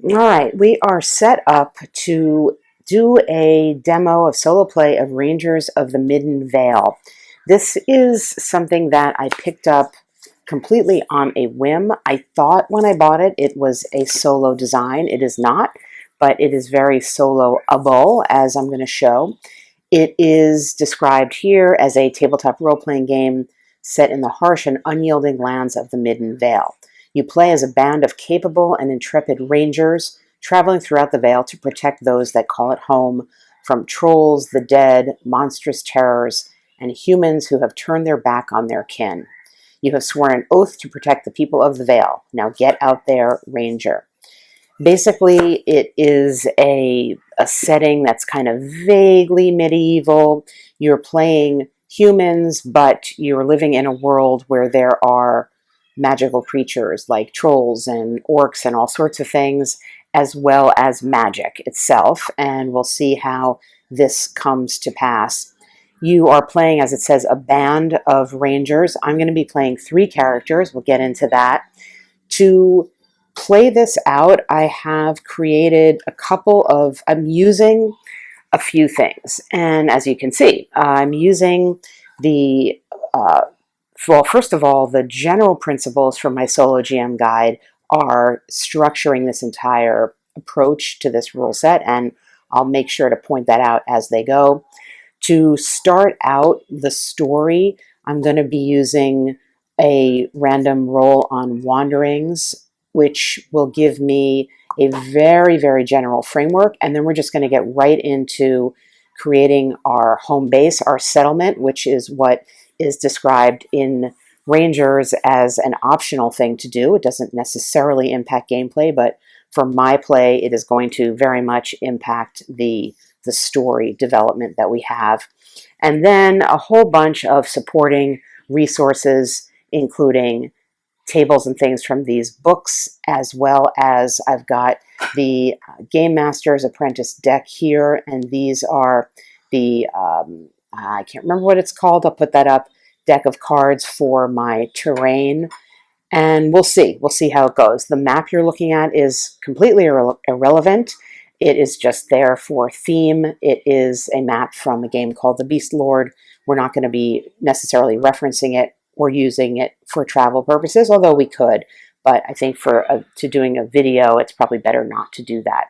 All right, we are set up to do a demo of solo play of Rangers of the Midden Vale. This is something that I picked up completely on a whim. I thought when I bought it, it was a solo design. It is not, but it is very solo-able, as I'm going to show. It is described here as a tabletop role-playing game set in the harsh and unyielding lands of the Midden Vale. You play as a band of capable and intrepid rangers traveling throughout the Vale to protect those that call it home from trolls, the dead, monstrous terrors, and humans who have turned their back on their kin. You have sworn an oath to protect the people of the Vale. Now get out there, Ranger. Basically, it is a setting that's kind of vaguely medieval. You're playing humans, but you're living in a world where there are magical creatures like trolls and orcs and all sorts of things, as well as magic itself. And we'll see how this comes to pass. You are playing, as it says, a band of rangers. I'm going to be playing 3 characters. We'll get into that. To play this out, I have created I'm using a few things. And as you can see, I'm using the, well, first of all, the general principles from my solo GM guide are structuring this entire approach to this rule set, and I'll make sure to point that out as they go. To start out the story, I'm going to be using a random roll on wanderings, which will give me a very, very general framework. And then we're just going to get right into creating our home base, our settlement, which is what is described in Rangers as an optional thing to do. It doesn't necessarily impact gameplay, but for my play, it is going to very much impact the story development that we have. And then a whole bunch of supporting resources, including tables and things from these books, as well as I've got the Game Master's Apprentice deck here, and these are the, I can't remember what it's called, I'll put that up, deck of cards for my terrain, and we'll see how it goes. The map you're looking at is completely irrelevant. It is just there for theme. It is a map from a game called The Beast Lord. We're not going to be necessarily referencing it or using it for travel purposes, although we could. But I think to doing a video, it's probably better not to do that.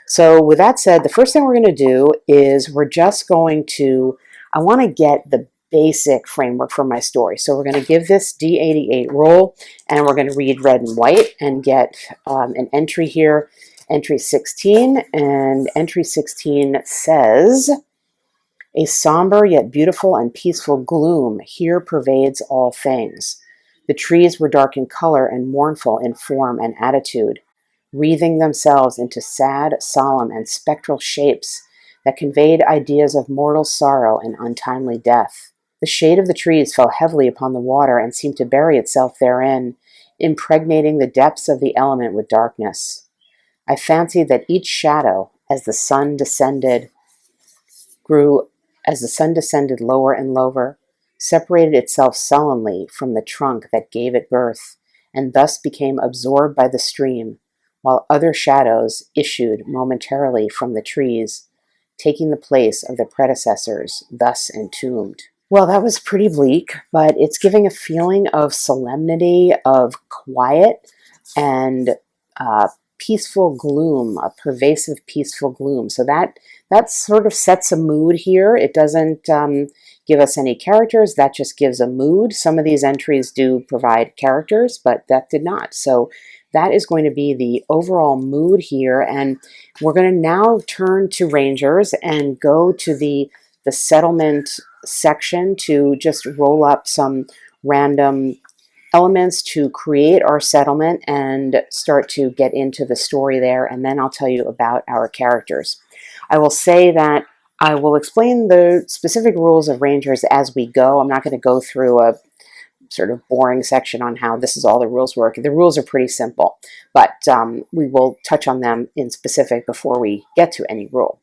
So with that said, the first thing we're going to do is we're just going to, I want to get the basic framework for my story. So we're going to give this D88 roll, and we're going to read red and white and get an entry here. Entry 16, and entry 16 says, "A somber yet beautiful and peaceful gloom here pervades all things. The trees were dark in color and mournful in form and attitude, wreathing themselves into sad, solemn, and spectral shapes that conveyed ideas of mortal sorrow and untimely death. The shade of the trees fell heavily upon the water and seemed to bury itself therein, impregnating the depths of the element with darkness. I fancied that each shadow, as the sun descended lower and lower, separated itself sullenly from the trunk that gave it birth, and thus became absorbed by the stream, while other shadows issued momentarily from the trees, taking the place of the predecessors thus entombed." Well, that was pretty bleak, but it's giving a feeling of solemnity, of quiet, and peaceful gloom, a pervasive peaceful gloom. So that sort of sets a mood here. It doesn't give us any characters. That just gives a mood. Some of these entries do provide characters, but that did not. So that is going to be the overall mood here. And we're going to now turn to Rangers and go to the settlement section to just roll up some random elements to create our settlement and start to get into the story there, and then I'll tell you about our characters. I will say that I will explain the specific rules of Rangers as we go. I'm not going to go through a sort of boring section on how this is all the rules work. The rules are pretty simple, but we will touch on them in specific before we get to any rule.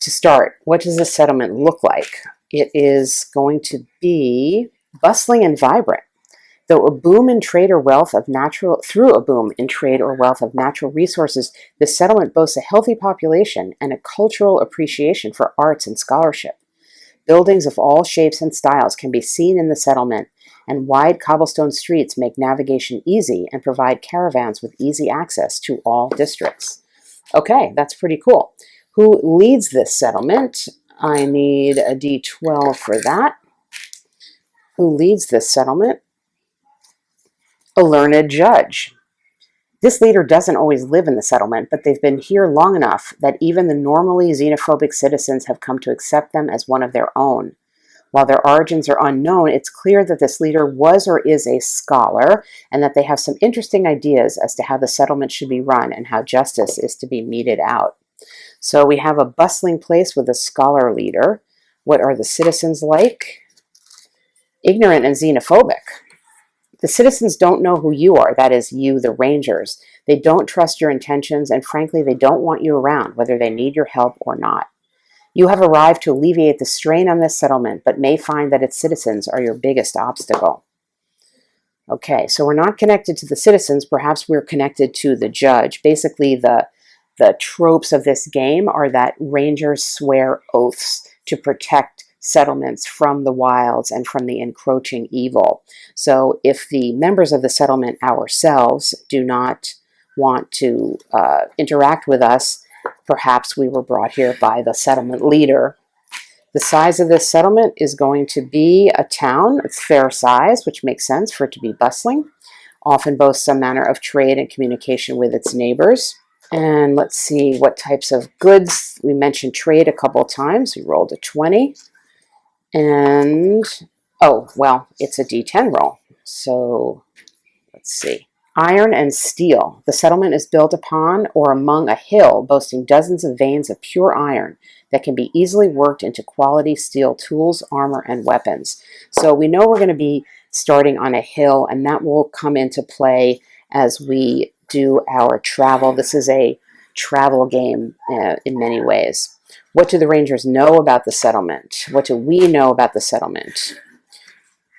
To start, what does a settlement look like? It is going to be bustling and vibrant. Though a boom in trade or wealth of natural through a boom in trade or wealth of natural resources, this settlement boasts a healthy population and a cultural appreciation for arts and scholarship. Buildings of all shapes and styles can be seen in the settlement, and wide cobblestone streets make navigation easy and provide caravans with easy access to all districts. Okay, that's pretty cool. Who leads this settlement? I need a D12 for that. Who leads this settlement? A learned judge. This leader doesn't always live in the settlement, but they've been here long enough that even the normally xenophobic citizens have come to accept them as one of their own. While their origins are unknown, it's clear that this leader was or is a scholar, and that they have some interesting ideas as to how the settlement should be run and how justice is to be meted out. So we have a bustling place with a scholar leader. What are the citizens like? Ignorant and xenophobic. The citizens don't know who you are, that is, you, the rangers. They don't trust your intentions, and frankly, they don't want you around, whether they need your help or not. You have arrived to alleviate the strain on this settlement, but may find that its citizens are your biggest obstacle. Okay, so we're not connected to the citizens. Perhaps we're connected to the judge. Basically, the tropes of this game are that rangers swear oaths to protect settlements from the wilds and from the encroaching evil. So if the members of the settlement ourselves do not want to interact with us, perhaps we were brought here by the settlement leader. The size of this settlement is going to be a town. It's fair size, which makes sense for it to be bustling. Often boasts some manner of trade and communication with its neighbors. And let's see what types of goods. We mentioned trade a couple of times. We rolled a 20. And, oh, well, it's a D10 roll. So, let's see. Iron and steel. The settlement is built upon or among a hill boasting dozens of veins of pure iron that can be easily worked into quality steel tools, armor, and weapons. So we know we're going to be starting on a hill, and that will come into play as we do our travel. This is a travel game in many ways. What do the Rangers know about the settlement? What do we know about the settlement?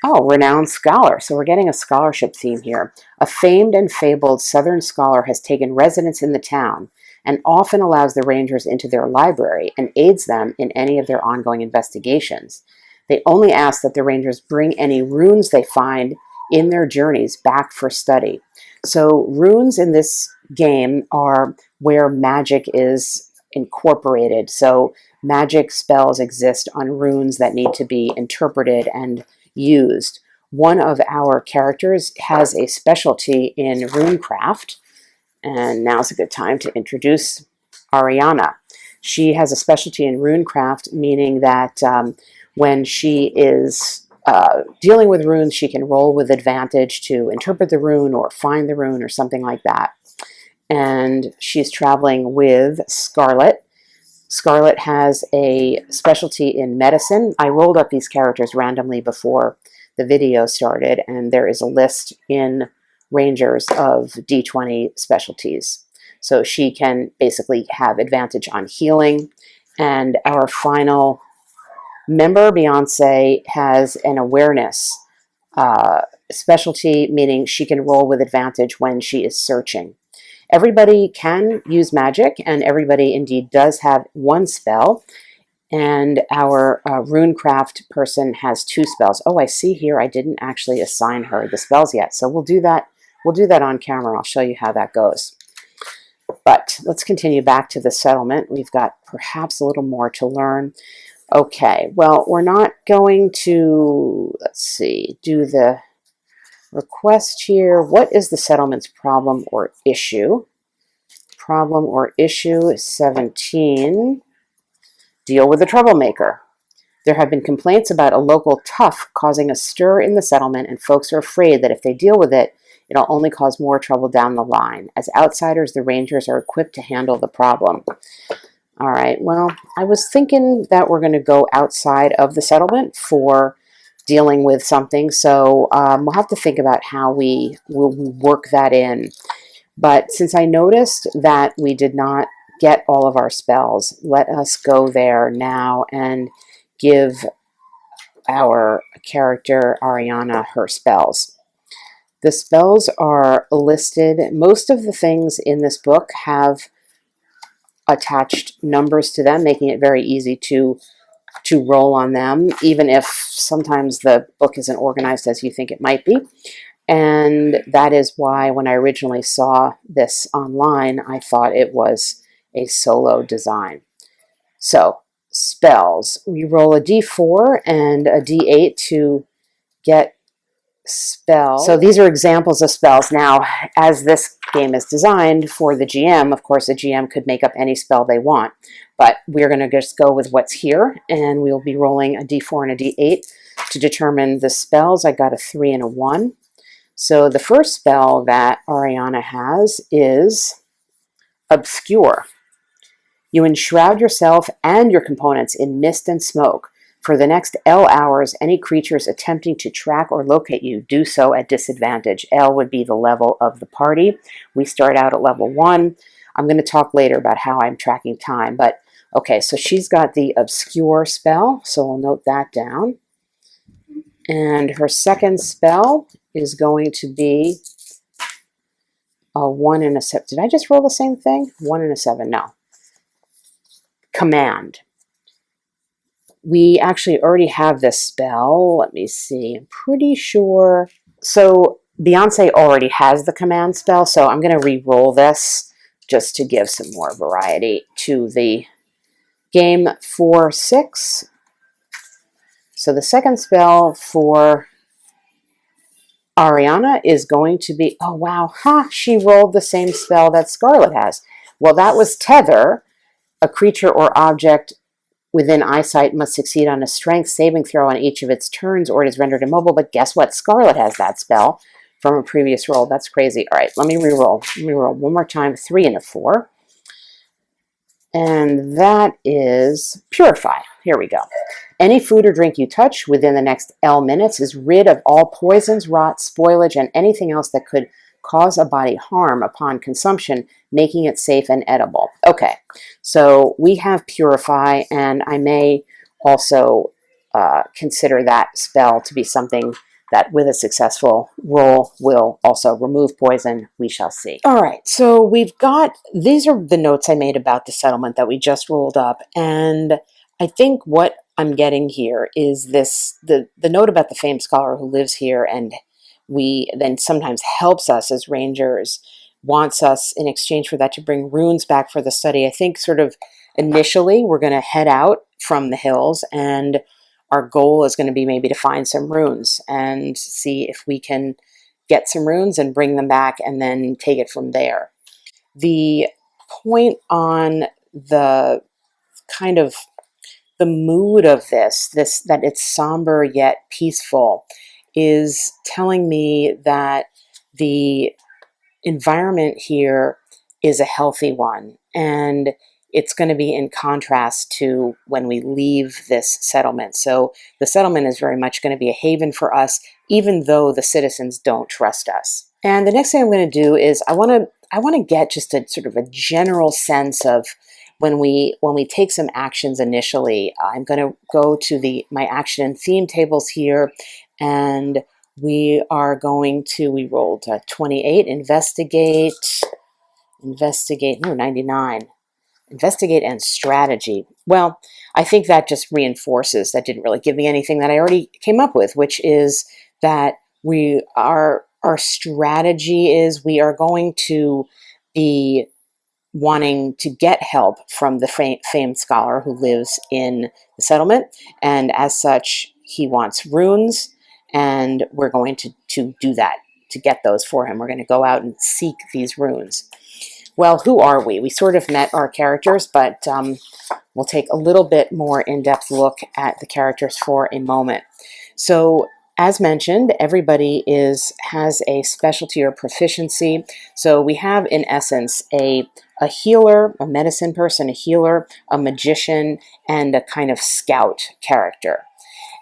Oh, renowned scholar. So we're getting a scholarship theme here. A famed and fabled Southern scholar has taken residence in the town and often allows the Rangers into their library and aids them in any of their ongoing investigations. They only ask that the Rangers bring any runes they find in their journeys back for study. So runes in this game are where magic is incorporated. So magic spells exist on runes that need to be interpreted and used. One of our characters has a specialty in runecraft, and now's a good time to introduce Ariana. She has a specialty in runecraft, meaning that when she is dealing with runes, she can roll with advantage to interpret the rune or find the rune or something like that. And she's traveling with Scarlet. Scarlet has a specialty in medicine. I rolled up these characters randomly before the video started, and there is a list in Rangers of D20 specialties. So she can basically have advantage on healing. And our final member, Beyonce, has an awareness specialty, meaning she can roll with advantage when she is searching. Everybody can use magic, and everybody indeed does have one spell. And our runecraft person has 2 spells. Oh, I see here I didn't actually assign her the spells yet. So we'll do that. We'll do that on camera. I'll show you how that goes. But let's continue back to the settlement. We've got perhaps a little more to learn. Okay, well, we're not going to, let's see, do the request here. What is the settlement's problem or issue? Problem or issue is 17. Deal with the troublemaker. There have been complaints about a local tough causing a stir in the settlement, and folks are afraid that if they deal with it, it'll only cause more trouble down the line. As outsiders, the Rangers are equipped to handle the problem. All right, well, I was thinking that we're going to go outside of the settlement for dealing with something, so we'll have to think about how we will work that in. But since I noticed that we did not get all of our spells, let us go there now and give our character Ariana her spells. The spells are listed. Most of the things in this book have attached numbers to them, making it very easy to roll on them, even if sometimes the book isn't organized as you think it might be. And that is why when I originally saw this online, I thought it was a solo design. So, spells. We roll a d4 and a d8 to get spells. So these are examples of spells. Now, as this game is designed for the GM, of course, the GM could make up any spell they want. But we're going to just go with what's here, and we'll be rolling a d4 and a d8 to determine the spells. I got a 3 and a 1. So the first spell that Ariana has is Obscure. You enshroud yourself and your components in mist and smoke. For the next L hours, any creatures attempting to track or locate you do so at disadvantage. L would be the level of the party. We start out at level 1. I'm going to talk later about how I'm tracking time, but okay, so she's got the Obscure spell, so we'll note that down. And her second spell is going to be a 1 and a 7. Did I just roll the same thing? 1 and a 7, no. Command. We actually already have this spell. Let me see. I'm pretty sure. So Beyonce already has the command spell, so I'm going to re-roll this just to give some more variety to the game. 4, 6. So the second spell for Ariana is going to be, oh wow, she rolled the same spell that Scarlet has. Well, that was Tether. A creature or object within eyesight must succeed on a strength saving throw on each of its turns, or it is rendered immobile. But guess what? Scarlet has that spell from a previous roll. That's crazy. All right, let me re-roll. Let me roll one more time. 3 and a 4. And that is Purify. Here we go. Any food or drink you touch within the next L minutes is rid of all poisons, rot, spoilage, and anything else that could cause a body harm upon consumption, making it safe and edible. Okay, so we have Purify, and I may also consider that spell to be something that with a successful roll will also remove poison. We shall see. All right, so we've got, these are the notes I made about the settlement that we just rolled up, and I think what I'm getting here is this, the note about the famed scholar who lives here and we then sometimes helps us as rangers, wants us in exchange for that to bring runes back for the study. I think sort of initially we're going to head out from the hills, and our goal is going to be maybe to find some runes and see if we can get some runes and bring them back and then take it from there. The point on the kind of the mood of this that it's somber yet peaceful is telling me that the environment here is a healthy one, and it's going to be in contrast to when we leave this settlement. So the settlement is very much going to be a haven for us, even though the citizens don't trust us. And the next thing I'm going to do is I want to get just a sort of a general sense of when we take some actions initially. I'm going to go to my action and theme tables here, and we are going to, we rolled 28, investigate, no, 99. Investigate and strategy. Well, I think that just reinforces, that didn't really give me anything that I already came up with, which is that our strategy is we are going to be wanting to get help from the famed scholar who lives in the settlement, and as such, he wants runes, and we're going to do that, to get those for him. We're going to go out and seek these runes. Well, who are we? We sort of met our characters, but we'll take a little bit more in-depth look at the characters for a moment. So, as mentioned, everybody has a specialty or proficiency. So we have, in essence, a healer, a medicine person, a healer, a magician, and a kind of scout character.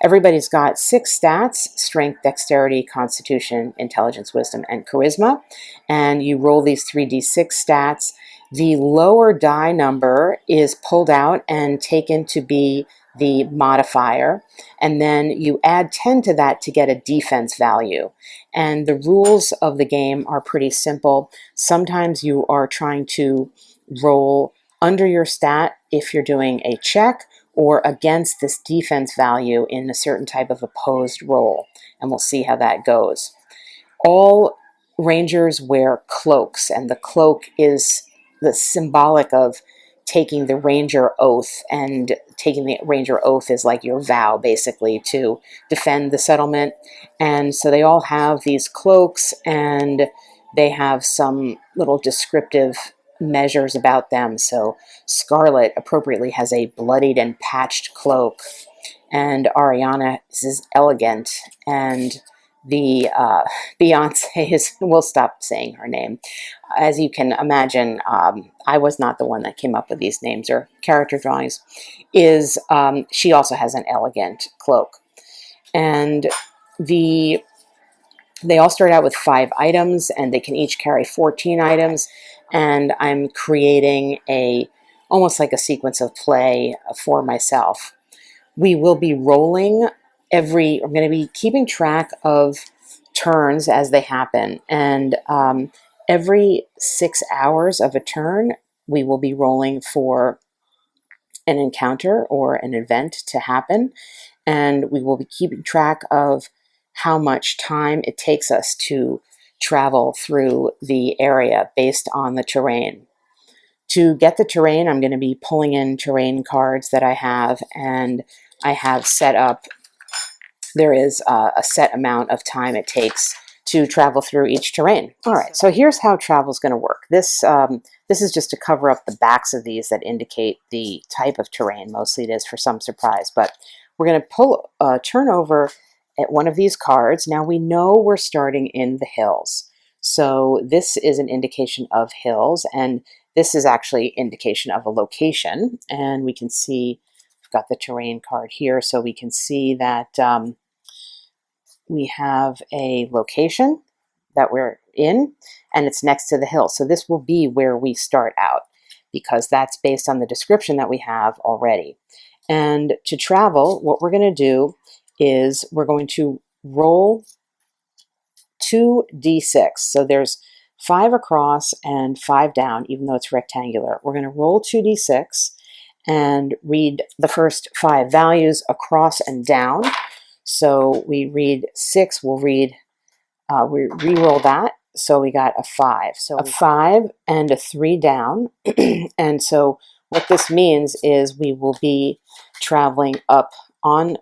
Everybody's got 6 stats: strength, dexterity, constitution, intelligence, wisdom, and charisma. And you roll these 3d6 stats. The lower die number is pulled out and taken to be the modifier, and then you add 10 to that to get a defense value. And the rules of the game are pretty simple. Sometimes you are trying to roll under your stat if you're doing a check, or against this defense value in a certain type of opposed roll, and we'll see how that goes. All rangers wear cloaks, and the cloak is the symbolic of taking the ranger oath, and taking the ranger oath is like your vow, basically, to defend the settlement. And so they all have these cloaks, and they have some little descriptive measures about them. So Scarlet appropriately has a bloodied and patched cloak, and Ariana is elegant, and the Beyonce is, we'll stop saying her name. As you can imagine, I was not the one that came up with these names or character drawings. She also has an elegant cloak. And they all start out with 5 items, and they can each carry 14 items. And I'm creating almost like a sequence of play for myself. We will be rolling I'm going to be keeping track of turns as they happen. And every 6 hours of a turn, we will be rolling for an encounter or an event to happen. And we will be keeping track of how much time it takes us to travel through the area based on the terrain. To get the terrain, I'm going to be pulling in terrain cards that I have, and I have set up, there is a set amount of time it takes to travel through each terrain. All right, so here's how travel is going to work. This is just to cover up the backs of these that indicate the type of terrain. Mostly it is for some surprise, but we're going to turn over at one of these cards. Now we know we're starting in the hills. So this is an indication of hills, and this is actually indication of a location. And we can see, I've got the terrain card here, so we can see that we have a location that we're in, and it's next to the hill. So this will be where we start out, because that's based on the description that we have already. And to travel, what we're going to do is we're going to roll 2d6. So there's 5 across and 5 down, even though it's rectangular. We're going to roll 2d6 and read the first 5 values across and down. So we read 6, we'll read, we re-roll that. So we got a 5. So a 5 and a 3 down. And so what this means is we will be traveling up on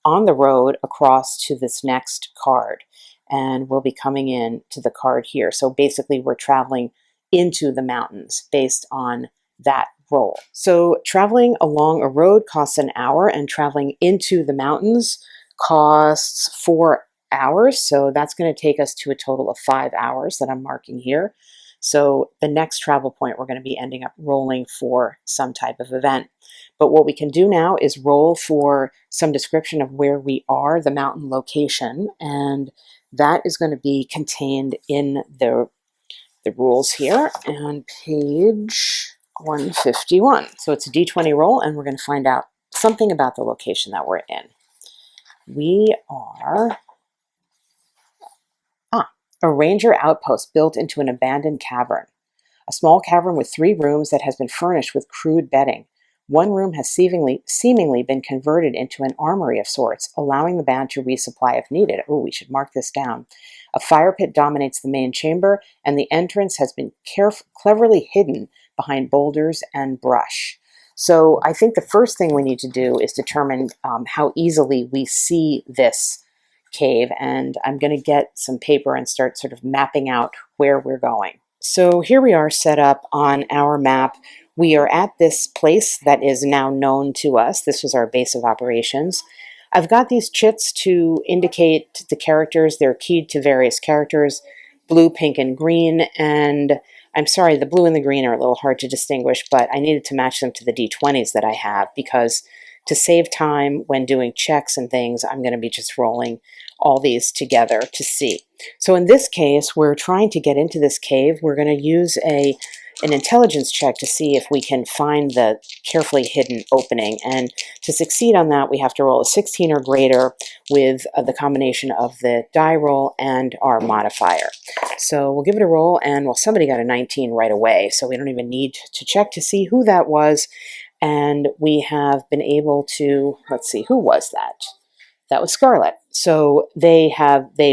the road across to this next card. And we'll be coming in to the card here. So basically we're traveling into the mountains based on that roll. So traveling along a road costs an hour, and traveling into the mountains costs 4 hours. So that's going to take us to a total of 5 hours that I'm marking here. So the next travel point, we're going to be ending up rolling for some type of event. But what we can do now is roll for some description of where we are, the mountain location, and that is going to be contained in the rules here on page 151. So it's a d20 roll, and we're going to find out something about the location that we're in. We are a ranger outpost built into an abandoned cavern. A small cavern with 3 rooms that has been furnished with crude bedding. One room has seemingly been converted into an armory of sorts, allowing the band to resupply if needed. Oh, we should mark this down. A fire pit dominates the main chamber, and the entrance has been cleverly hidden behind boulders and brush. So I think the first thing we need to do is determine how easily we see this cave, and I'm going to get some paper and start sort of mapping out where we're going. So here we are set up on our map. We are at this place that is now known to us. This was our base of operations. I've got these chits to indicate the characters. They're keyed to various characters, blue, pink, and green. And I'm sorry, the blue and the green are a little hard to distinguish, but I needed to match them to the D20s that I have, because to save time when doing checks and things, I'm going to be just rolling all these together to see. So in this case, we're trying to get into this cave. We're going to use an intelligence check to see if we can find the carefully hidden opening. And to succeed on that, we have to roll a 16 or greater with the combination of the die roll and our modifier. So we'll give it a roll, and well, somebody got a 19 right away, so we don't even need to check to see who that was. And we have been able to, let's see, who was that? That was Scarlet. So they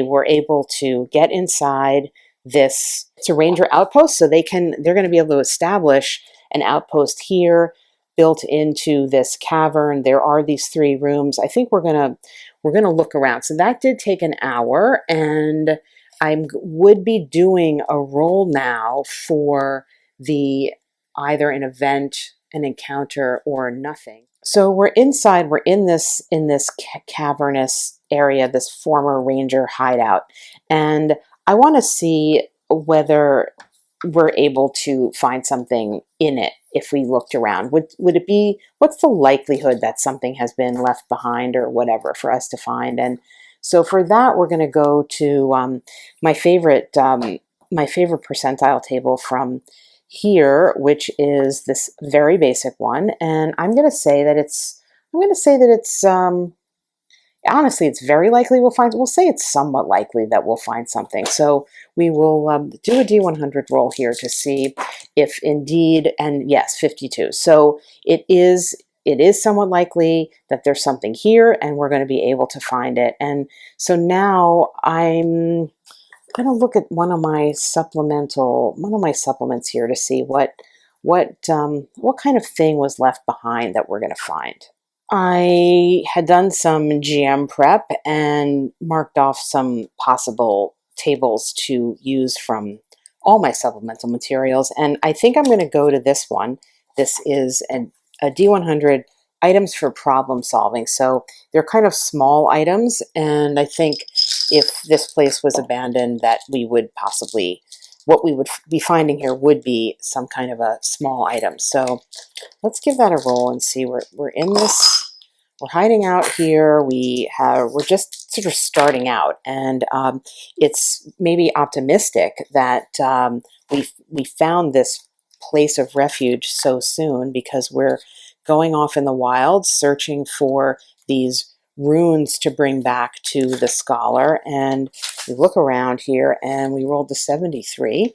were able to get inside this. It's a ranger outpost, so they're going to be able to establish an outpost here built into this cavern. There are these 3 rooms. I think we're gonna look around. So that did take an hour, and I would be doing a roll now for the either an event, an encounter, or nothing. So we're inside, we're in this cavernous area, this former ranger hideout. And I want to see whether we're able to find something in it if we looked around. Would it be, what's the likelihood that something has been left behind or whatever for us to find? And so for that, we're going to go to my favorite percentile table from here, which is this very basic one, and I'm going to say that it's honestly, it's very likely we'll say it's somewhat likely that we'll find something. So we will do a D100 roll here to see if indeed, and yes, 52. So it is somewhat likely that there's something here, and we're going to be able to find it. And so now I'm going to look at one of my supplements here to see what kind of thing was left behind that we're going to find. I had done some GM prep and marked off some possible tables to use from all my supplemental materials, and I think I'm going to go to this one. This is a D100 items for problem solving. So they're kind of small items, and I think if this place was abandoned, that what we would be finding here would be some kind of a small item. So let's give that a roll and see. We're in this, we're hiding out here. We're just sort of starting out, and it's maybe optimistic that we found this place of refuge so soon, because we're going off in the wild searching for these runes to bring back to the scholar. And we look around here, and we rolled the 73.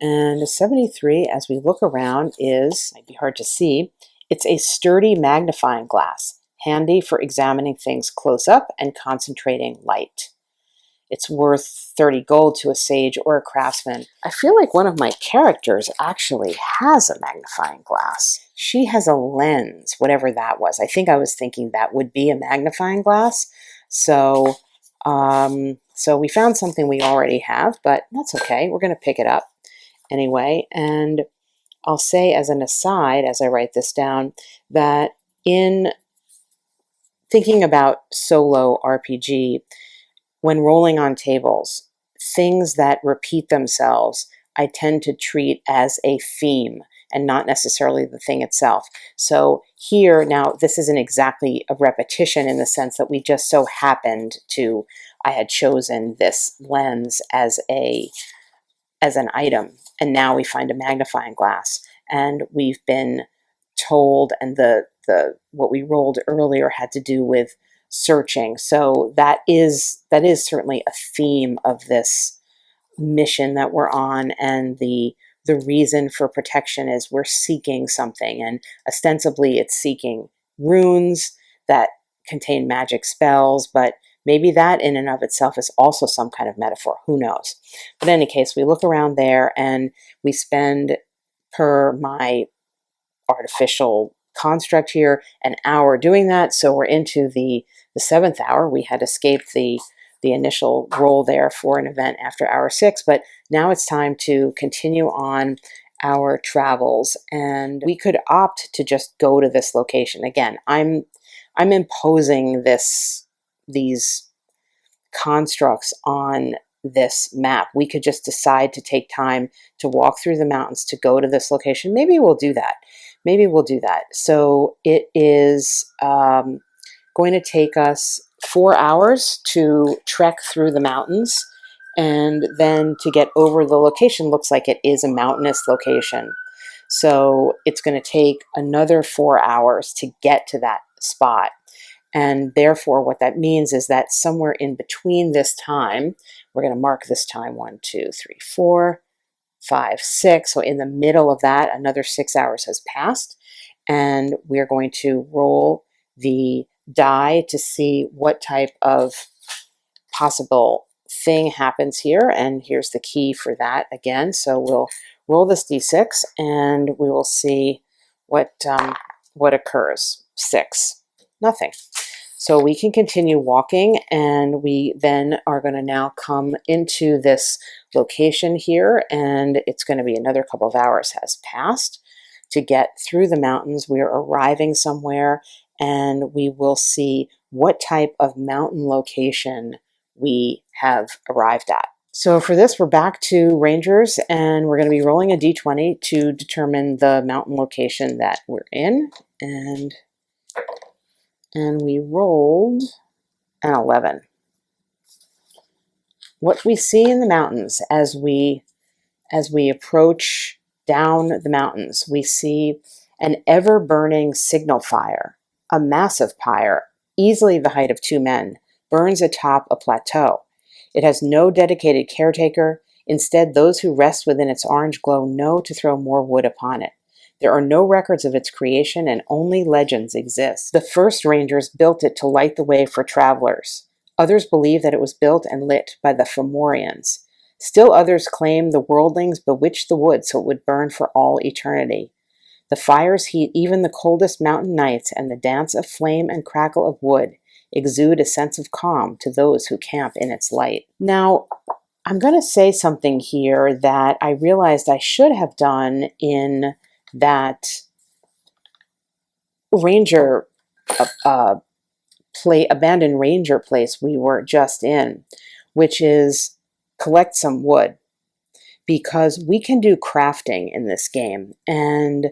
And a 73, as we look around, might be hard to see, it's a sturdy magnifying glass, handy for examining things close up and concentrating light. It's worth 30 gold to a sage or a craftsman. I feel like one of my characters actually has a magnifying glass. She has a lens, whatever that was. I think I was thinking that would be a magnifying glass. So we found something we already have, but that's okay. We're going to pick it up anyway. And I'll say as an aside, as I write this down, that in thinking about solo RPG, when rolling on tables, things that repeat themselves, I tend to treat as a theme and not necessarily the thing itself. So here, now, this isn't exactly a repetition in the sense that we just so happened to, I had chosen this lens as an item, and now we find a magnifying glass, and we've been told, and the what we rolled earlier had to do with searching. So that is certainly a theme of this mission that we're on, and the reason for protection is we're seeking something, and ostensibly it's seeking runes that contain magic spells, but maybe that in and of itself is also some kind of metaphor. Who knows? But in any case, we look around there, and we spend, per my artificial construct here, an hour doing that. So we're into the 7th hour. We had escaped the initial roll there for an event after hour 6, but now it's time to continue on our travels, and we could opt to just go to this location. Again, I'm imposing these constructs on this map. We could just decide to take time to walk through the mountains to go to this location. Maybe we'll do that. maybe we'll do that. So it is going to take us 4 hours to trek through the mountains, and then to get over the location. Looks like it is a mountainous location. So it's going to take another 4 hours to get to that spot. And therefore, what that means is that somewhere in between this time, we're going to mark this time 1, 2, 3, 4, 5, 6. So in the middle of that, another 6 hours has passed. And we're going to roll the die to see what type of possible thing happens here. And here's the key for that again. So we'll roll this d6 and we will see what occurs. 6, nothing. So we can continue walking, and we then are going to now come into this location here, and it's going to be another couple of hours has passed to get through the mountains. We're arriving somewhere, and we will see what type of mountain location we have arrived at. So for this, we're back to Rangers, and we're going to be rolling a d20 to determine the mountain location that we're in. And we rolled an 11. What we see in the mountains as we approach down the mountains, we see an ever-burning signal fire. A massive pyre, easily the height of 2 men, burns atop a plateau. It has no dedicated caretaker. Instead, those who rest within its orange glow know to throw more wood upon it. There are no records of its creation, and only legends exist. The first Rangers built it to light the way for travelers. Others believe that it was built and lit by the Fomorians. Still others claim the worldlings bewitched the wood so it would burn for all eternity. The fires heat even the coldest mountain nights, and the dance of flame and crackle of wood exude a sense of calm to those who camp in its light. Now, I'm going to say something here that I realized I should have done in that ranger abandoned ranger place we were just in, which is collect some wood, because we can do crafting in this game. And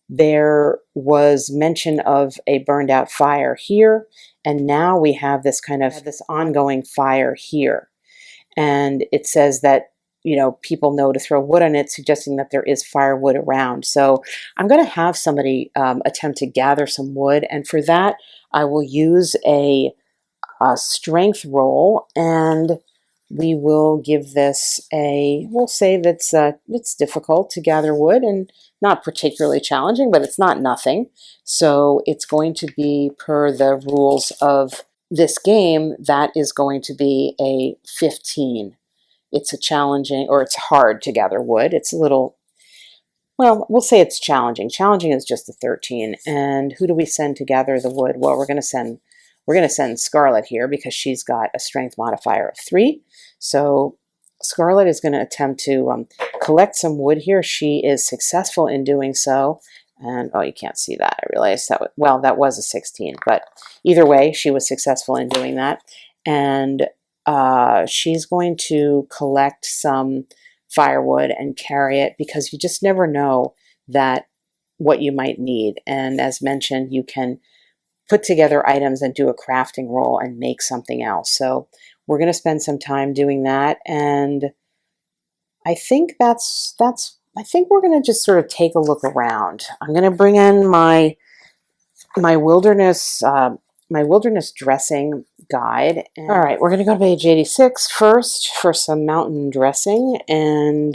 there was mention of a burned out fire here, and now we have this kind of this ongoing fire here. And it says that, you know, people know to throw wood on it, suggesting that there is firewood around. So I'm going to have somebody attempt to gather some wood, and for that I will use a strength roll, and we will give this we'll say that's it's difficult to gather wood and not particularly challenging, but it's not nothing. So it's going to be, per the rules of this game, that is going to be a 15. It's a challenging, or it's hard to gather wood. It's a little, well, we'll say it's challenging. Challenging is just a 13. And who do we send to gather the wood? Well, we're going to send Scarlet here, because she's got a strength modifier of 3. So Scarlet is going to attempt to collect some wood here. She is successful in doing so. And, oh, you can't see that. I realized that, well, that was a 16. But either way, she was successful in doing that. And she's going to collect some firewood and carry it, because you just never know that what you might need. And as mentioned, you can put together items and do a crafting roll and make something else. So we're going to spend some time doing that. And I think I think we're going to just sort of take a look around. I'm going to bring in my wilderness dressing guide. And all right, we're going to go to page 86 first for some mountain dressing, and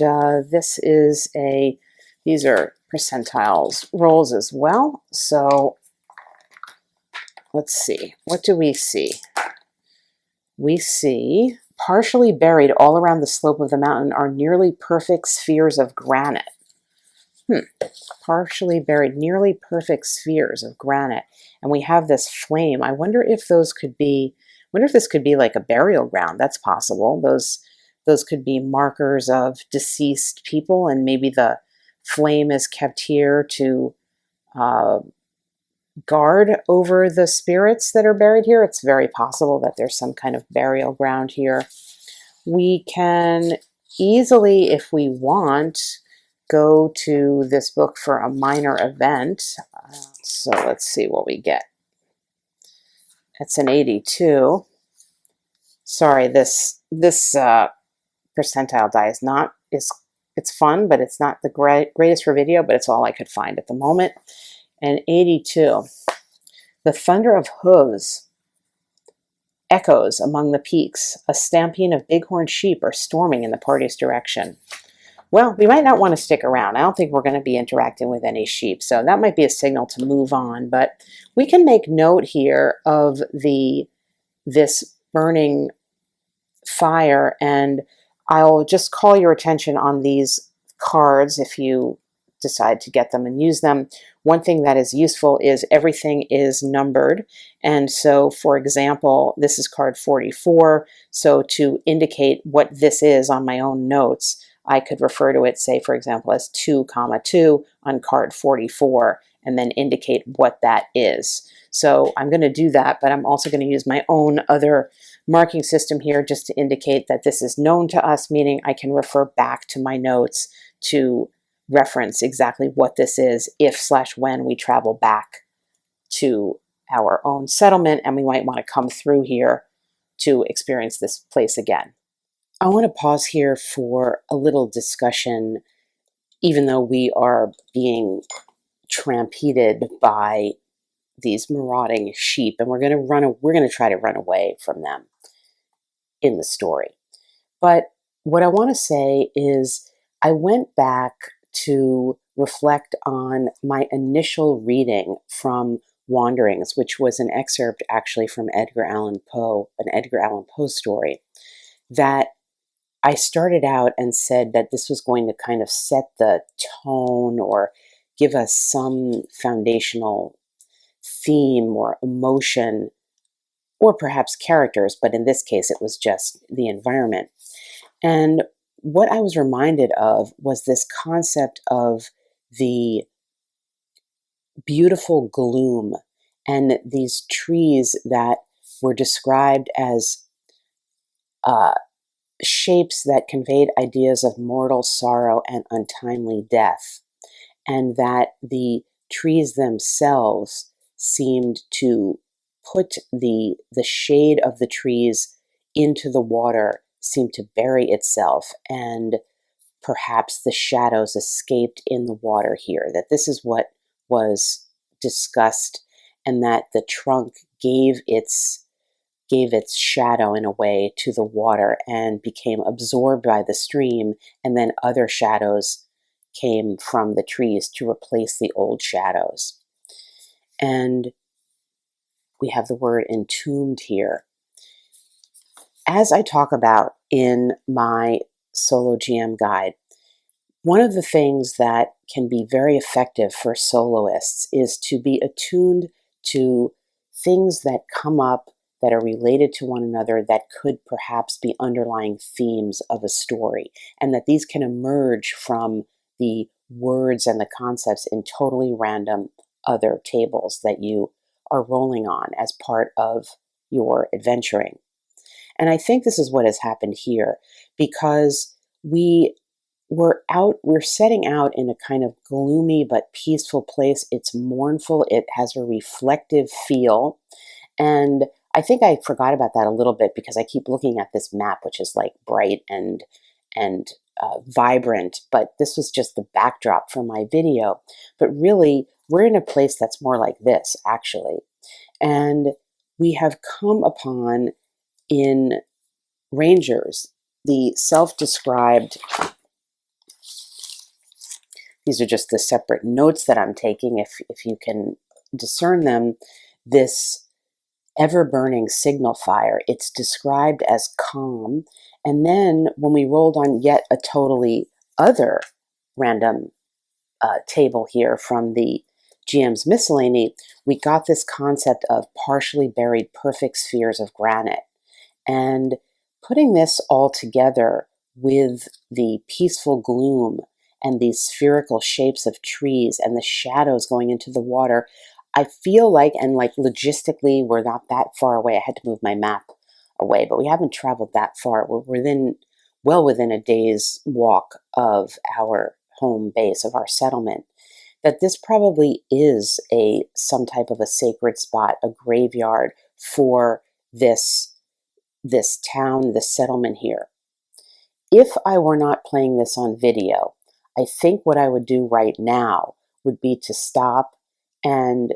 these are percentiles rolls as well. So let's see, what do we see? We see partially buried all around the slope of the mountain are nearly perfect spheres of granite. Partially buried, nearly perfect spheres of granite. And we have this flame. I wonder if this could be like a burial ground. That's possible. Those could be markers of deceased people, and maybe the flame is kept here to guard over the spirits that are buried here. It's very possible that there's some kind of burial ground here. We can easily, if we want, go to this book for a minor event. So let's see what we get. It's an 82. Sorry, this percentile die is not, it's fun, but it's not the greatest for video, but it's all I could find at the moment. And 82. The thunder of hooves echoes among the peaks. A stampede of bighorn sheep are storming in the party's direction. Well, we might not want to stick around. I don't think we're going to be interacting with any sheep, so that might be a signal to move on. But we can make note here of this burning fire, and I'll just call your attention on these cards if you decide to get them and use them. One thing that is useful is everything is numbered, and so for example, this is card 44, so to indicate what this is on my own notes, I could refer to it, say, for example, as 2, 2 on card 44, and then indicate what that is. So I'm going to do that, but I'm also going to use my own other marking system here just to indicate that this is known to us, meaning I can refer back to my notes to reference exactly what this is if/when we travel back to our own settlement, and we might want to come through here to experience this place again. I want to pause here for a little discussion, even though we are being trampeded by these marauding sheep, and we're going to try to run away from them in the story. But what I want to say is I went back to reflect on my initial reading from Wanderings, which was an excerpt actually from Edgar Allan Poe, an Edgar Allan Poe story, that I started out and said that this was going to kind of set the tone or give us some foundational theme or emotion, or perhaps characters, but in this case it was just the environment. And what I was reminded of was this concept of the beautiful gloom and these trees that were described as shapes that conveyed ideas of mortal sorrow and untimely death, and that the trees themselves seemed to put the shade of the trees into the water, seemed to bury itself, and perhaps the shadows escaped in the water here, that this is what was discussed, and that the trunk gave its shadow in a way to the water and became absorbed by the stream, and then other shadows came from the trees to replace the old shadows. And we have the word entombed here. As I talk about in my solo GM guide, one of the things that can be very effective for soloists is to be attuned to things that come up that are related to one another that could perhaps be underlying themes of a story, and that these can emerge from the words and the concepts in totally random other tables that you are rolling on as part of your adventuring. And I think this is what has happened here, because we're setting out in a kind of gloomy but peaceful place. It's mournful, it has a reflective feel, and I think I forgot about that a little bit because I keep looking at this map, which is like bright and vibrant, but this was just the backdrop for my video. But really, we're in a place that's more like this, actually. And we have come upon in Rangers the self-described, these are just the separate notes that I'm taking, if you can discern them, this ever-burning signal fire. It's described as calm, and then when we rolled on yet a totally other random table here from the GM's Miscellany, we got this concept of partially buried perfect spheres of granite. And putting this all together with the peaceful gloom and these spherical shapes of trees and the shadows going into the water, I feel like, and like logistically, we're not that far away. I had to move my map away, but we haven't traveled that far. We're well within a day's walk of our home base, of our settlement, that this probably is some type of a sacred spot, a graveyard for this town, this settlement here. If I were not playing this on video, I think what I would do right now would be to stop and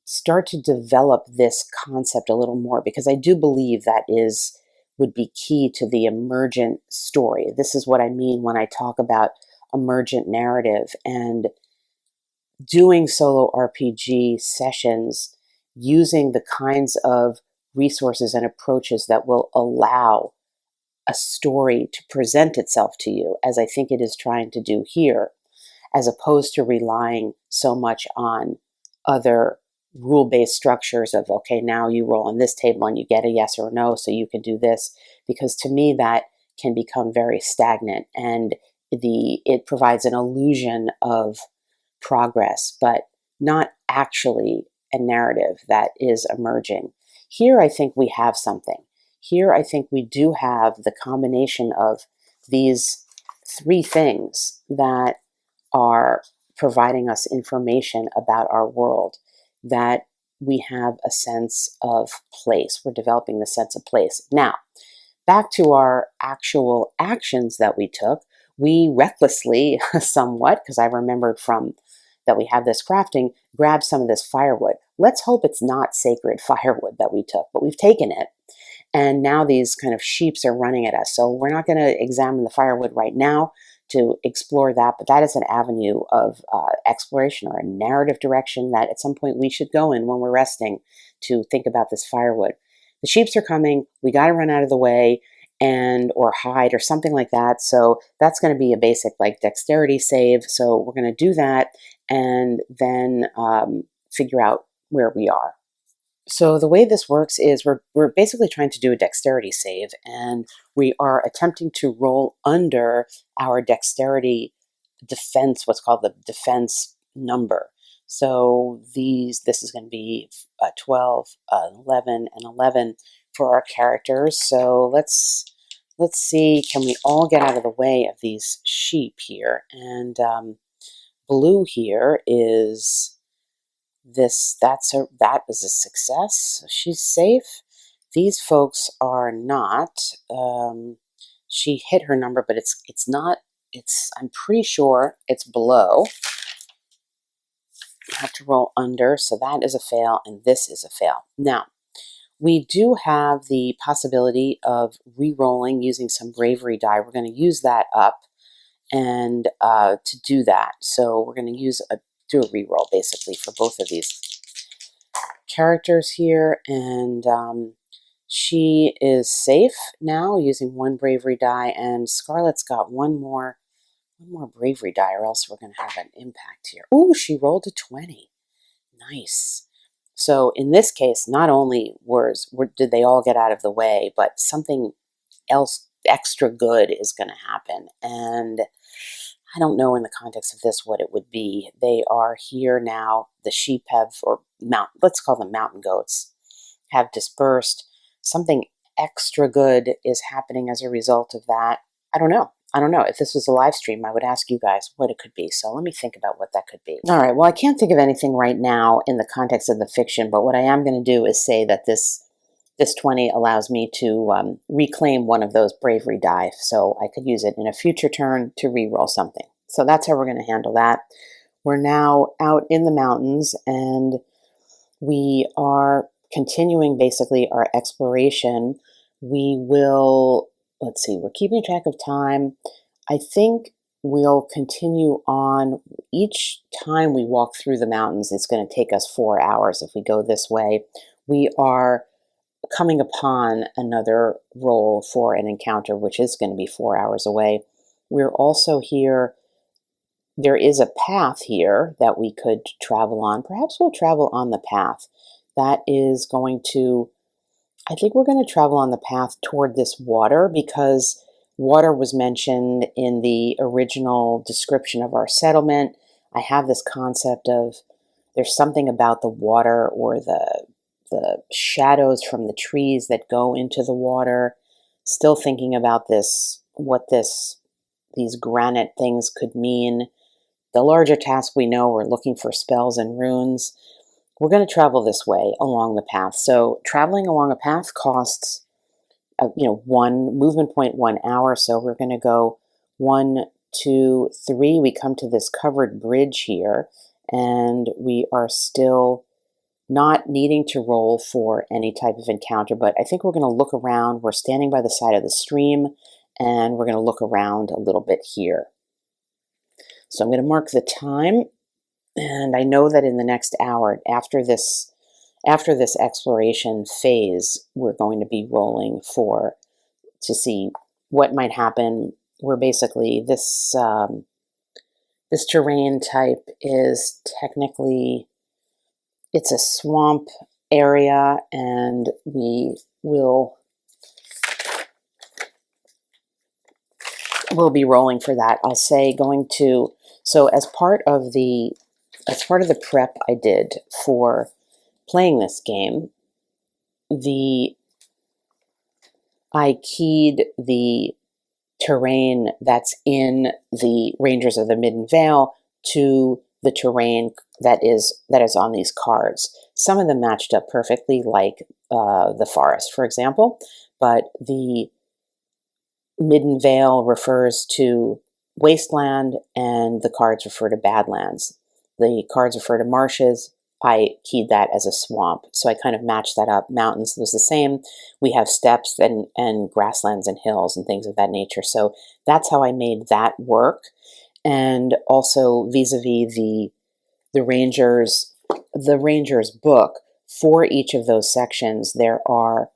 start to develop this concept a little more, because I do believe that would be key to the emergent story. This is what I mean when I talk about emergent narrative and doing solo RPG sessions using the kinds of resources and approaches that will allow a story to present itself to you, as I think it is trying to do here, as opposed to relying so much on other rule-based structures of, okay, now you roll on this table and you get a yes or a no, so you can do this. Because to me, that can become very stagnant, and it provides an illusion of progress, but not actually a narrative that is emerging. Here, I think we have something. Here, I think we do have the combination of these three things that are providing us information about our world, that we have a sense of place. We're developing the sense of place. Now, back to our actual actions that we took. We recklessly, somewhat, because I remembered from that we have this crafting, grab some of this firewood. Let's hope it's not sacred firewood that we took, but we've taken it. And now these kind of sheeps are running at us. So we're not going to examine the firewood right now to explore that, but that is an avenue of exploration or a narrative direction that at some point we should go in when we're resting to think about this firewood. The sheeps are coming. We got to run out of the way or hide or something like that. So that's going to be a basic like dexterity save. So we're going to do that and then figure out where we are. So the way this works is we're basically trying to do a dexterity save, and we are attempting to roll under our dexterity defense, what's called the defense number. So this is going to be 12, 11, and 11 for our characters. So let's see, can we all get out of the way of these sheep here? And blue here is that was a success. She's safe. These folks are not. She hit her number, but it's not. I'm pretty sure it's below. You have to roll under, so that is a fail, and this is a fail. Now, we do have the possibility of re-rolling using some bravery die. We're going to use that up and to do that. So we're going to do a re-roll basically for both of these characters here, and she is safe now using one bravery die, and Scarlett's got one more bravery die, or else we're going to have an impact here. Ooh, she rolled a 20. Nice. So in this case, not only did they all get out of the way, but something else extra good is going to happen. And I don't know in the context of this what it would be. They are here now. The sheep let's call them mountain goats, have dispersed. Something extra good is happening as a result of that. I don't know. If this was a live stream, I would ask you guys what it could be. So let me think about what that could be. All right. Well, I can't think of anything right now in the context of the fiction, but what I am going to do is say that this 20 allows me to reclaim one of those bravery die, so I could use it in a future turn to re-roll something. So that's how we're going to handle that. We're now out in the mountains, and we are continuing basically our exploration. We will, let's see, we're keeping track of time. I think we'll continue on. Each time we walk through the mountains, it's going to take us 4 hours if we go this way. We are coming upon another roll for an encounter, which is going to be 4 hours away. We're also here. There is a path here that we could travel on. Perhaps we'll travel on the path. That is going to, I think we're going to travel on the path toward this water, because water was mentioned in the original description of our settlement. I have this concept of there's something about the water, or the shadows from the trees that go into the water. Still thinking about this, what these granite things could mean. the larger task we know, we're looking for spells and runes. We're going to travel this way along the path. So traveling along a path costs, one movement point, 1 hour. So we're going to go 1, 2, 3. We come to this covered bridge here, and we are still not needing to roll for any type of encounter, but I think we're going to look around. We're standing by the side of the stream, and we're going to look around a little bit here. So I'm going to mark the time, and I know that in the next hour, after this exploration phase, we're going to be rolling to see what might happen. We're basically, this terrain type is technically, it's a swamp area, and we'll be rolling for that. I'll say so as part of the prep I did for playing this game, I keyed the terrain that's in the Rangers of the Midden Vale to the terrain that is on these cards. Some of them matched up perfectly, like the forest, for example, but the Midden Vale refers to wasteland, and the cards refer to badlands. The cards refer to marshes. I keyed that as a swamp, so I kind of matched that up. Mountains was the same. We have steppes and grasslands and hills and things of that nature. So that's how I made that work. And also vis-a-vis the Rangers book, for each of those sections, there are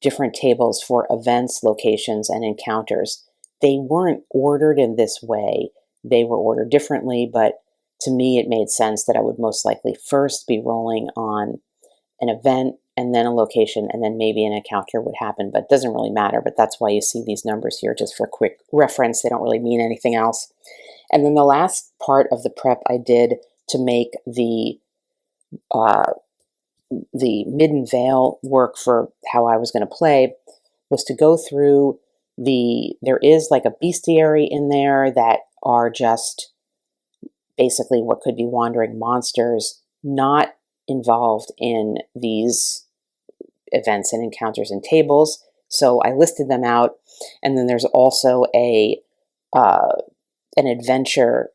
different tables for events, locations, and encounters. They weren't ordered in this way. They were ordered differently, but to me, it made sense that I would most likely first be rolling on an event, and then a location, and then maybe an encounter would happen, but it doesn't really matter. But that's why you see these numbers here, just for quick reference. They don't really mean anything else. And then the last part of the prep I did to make the Midden Vale work for how I was going to play was to go through there is like a bestiary in there that are just basically what could be wandering monsters, not involved in these events and encounters and tables. So I listed them out. And then there's also an adventure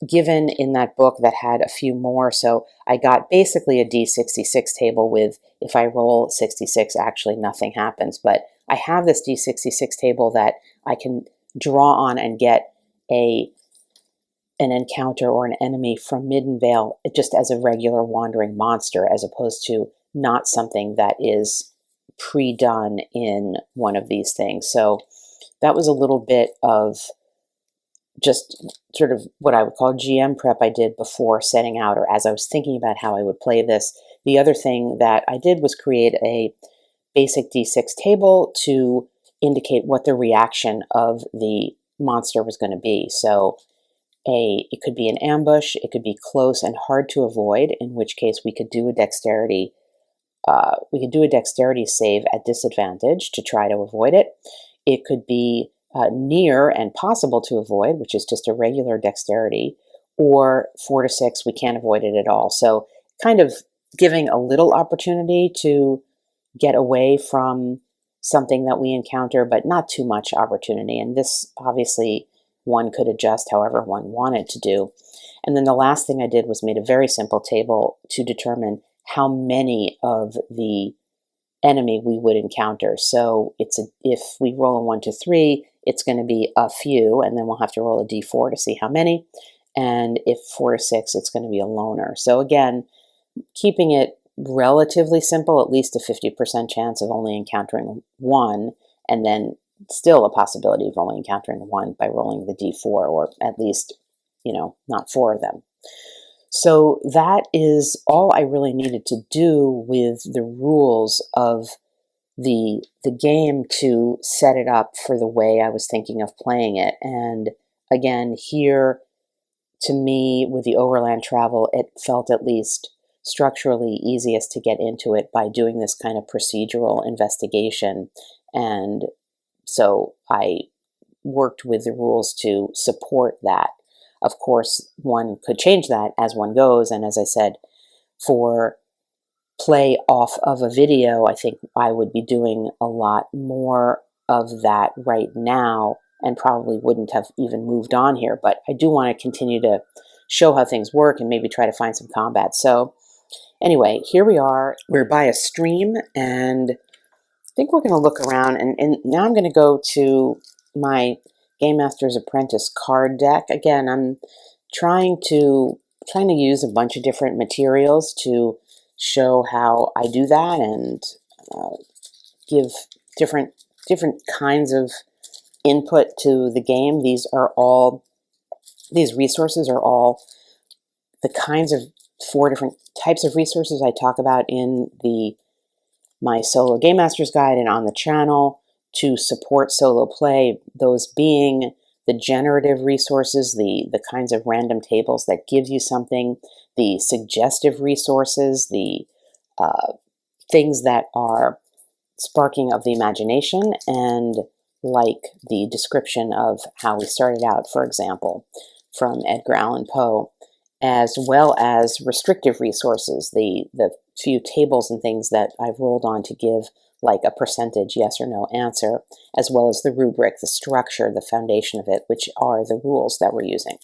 given in that book that had a few more. So I got basically a D66 table with, if I roll 66, actually nothing happens. But I have this D66 table that I can draw on and get an encounter or an enemy from Midden Vale just as a regular wandering monster, as opposed to not something that is pre-done in one of these things. So that was a little bit of just sort of what I would call GM prep I did before setting out, or as I was thinking about how I would play this. The other thing that I did was create a basic D6 table to indicate what the reaction of the monster was going to be. So it could be an ambush, it could be close and hard to avoid, in which case we could do a dexterity save at disadvantage to try to avoid it. It could be near and possible to avoid, which is just a regular dexterity, or 4 to 6, we can't avoid it at all. So kind of giving a little opportunity to get away from something that we encounter, but not too much opportunity. And this, obviously, one could adjust however one wanted to do. And then the last thing I did was made a very simple table to determine how many of the enemy we would encounter. So if we roll a 1 to 3, it's going to be a few, and then we'll have to roll a d4 to see how many. And if 4 to 6, it's going to be a loner. So again, keeping it relatively simple, at least a 50% chance of only encountering one, and then still a possibility of only encountering one by rolling the d4, or at least, not 4 of them. So that is all I really needed to do with the rules of the game to set it up for the way I was thinking of playing it. And again, here, to me, with the Overland Travel, it felt at least structurally easiest to get into it by doing this kind of procedural investigation. And so I worked with the rules to support that. Of course, one could change that as one goes, and as I said, for play off of a video, I think I would be doing a lot more of that right now and probably wouldn't have even moved on here, but I do want to continue to show how things work and maybe try to find some combat. So anyway, here we are. We're by a stream, and I think we're going to look around, and now I'm going to go to my Game Master's Apprentice card deck. Again, I'm trying to use a bunch of different materials to show how I do that and give different kinds of input to the game. These resources are all the kinds of 4 different types of resources I talk about in my solo Game Master's Guide and on the channel to support solo play, those being the generative resources, the kinds of random tables that give you something, the suggestive resources, the things that are sparking of the imagination, and like the description of how we started out, for example, from Edgar Allan Poe, as well as restrictive resources, the few tables and things that I've rolled on to give like a percentage yes or no answer, as well as the rubric, the structure, the foundation of it, which are the rules that we're using.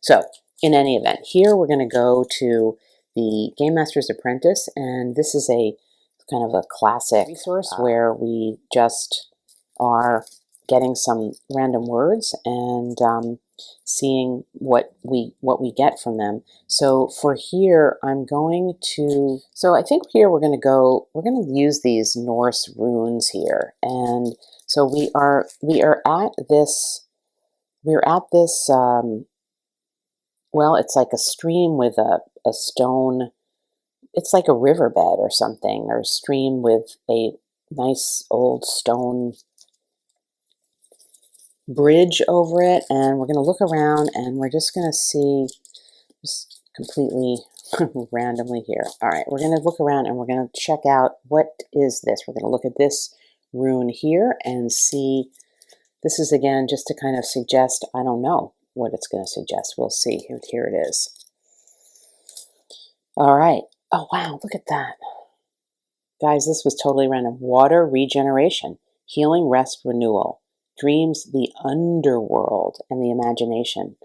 So in any event, here we're going to go to the Game Master's Apprentice, and this is a kind of a classic resource where we just are getting some random words and seeing what we get from them. So for here, I'm going to, so I think here we're going to use these Norse runes here. And so we're at this, well, it's like a stream with a stone, it's like a riverbed or something, or a stream with a nice old stone bridge over it, and we're going to look around and we're just going to see, just completely randomly here. All right, we're going to look around and we're going to check out, what is this? We're going to look at this rune here and see. This is, again, just to kind of suggest, I don't know what it's going to suggest. We'll see. Here it is. All right. Oh, wow, look at that. Guys, this was totally random. Water regeneration, healing, rest, renewal, dreams, the underworld, and the imagination.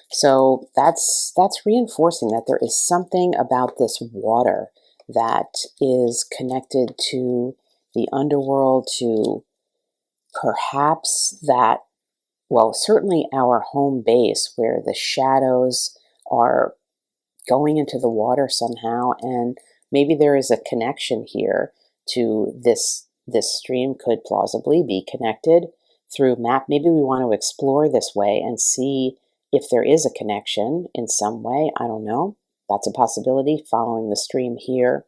So that's reinforcing that there is something about this water that is connected to the underworld, to perhaps that, well, certainly our home base where the shadows are going into the water somehow, and maybe there is a connection here to this stream could plausibly be connected through map. Maybe we want to explore this way and see if there is a connection in some way. I don't know. That's a possibility, following the stream here.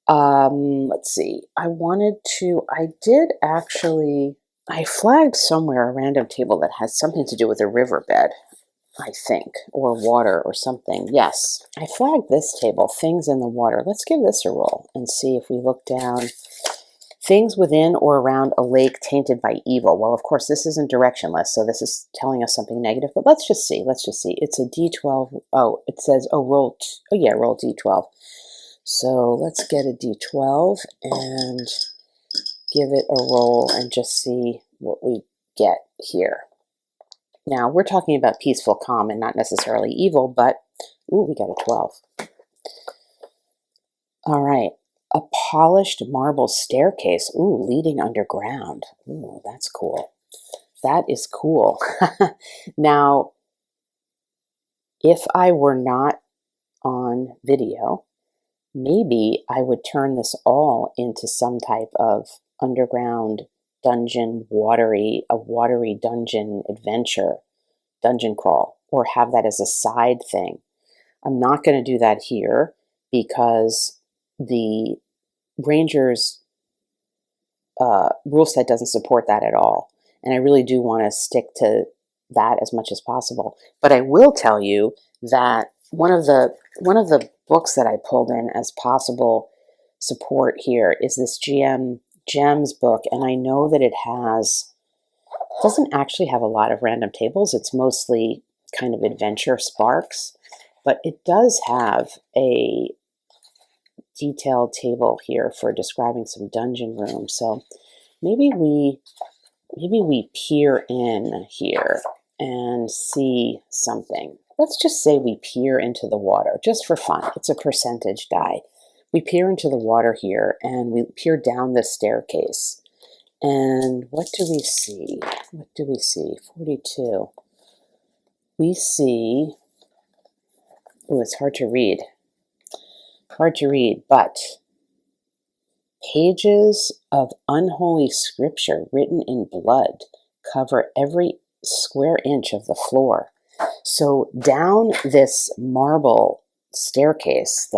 Let's see. I flagged somewhere a random table that has something to do with a riverbed, I think, or water or something. Yes, I flagged this table, things in the water. Let's give this a roll and see if we look down. Things within or around a lake tainted by evil. Well, of course, this isn't directionless, so this is telling us something negative, but let's just see. It's a D12. Oh, it says, roll D12. So let's get a D12 and give it a roll and just see what we get here. Now, we're talking about peaceful, calm, and not necessarily evil, but, ooh, we got a 12. All right. A polished marble staircase, ooh, leading underground. Ooh, that's cool. That is cool. Now, if I were not on video, maybe I would turn this all into some type of underground dungeon, a watery dungeon adventure, dungeon crawl, or have that as a side thing. I'm not going to do that here because the Rangers rule set doesn't support that at all, and I really do want to stick to that as much as possible. But I will tell you that one of the books that I pulled in as possible support here is this GM Gems book, and I know that it doesn't actually have a lot of random tables. It's mostly kind of adventure sparks, but it does have a detailed table here for describing some dungeon rooms. So maybe we peer in here and see something. Let's just say we peer into the water just for fun. It's a percentage die. We peer into the water here and we peer down the staircase. And what do we see? What do we see? 42. We see, oh, it's hard to read. Hard to read, but pages of unholy scripture written in blood cover every square inch of the floor. So down this marble staircase,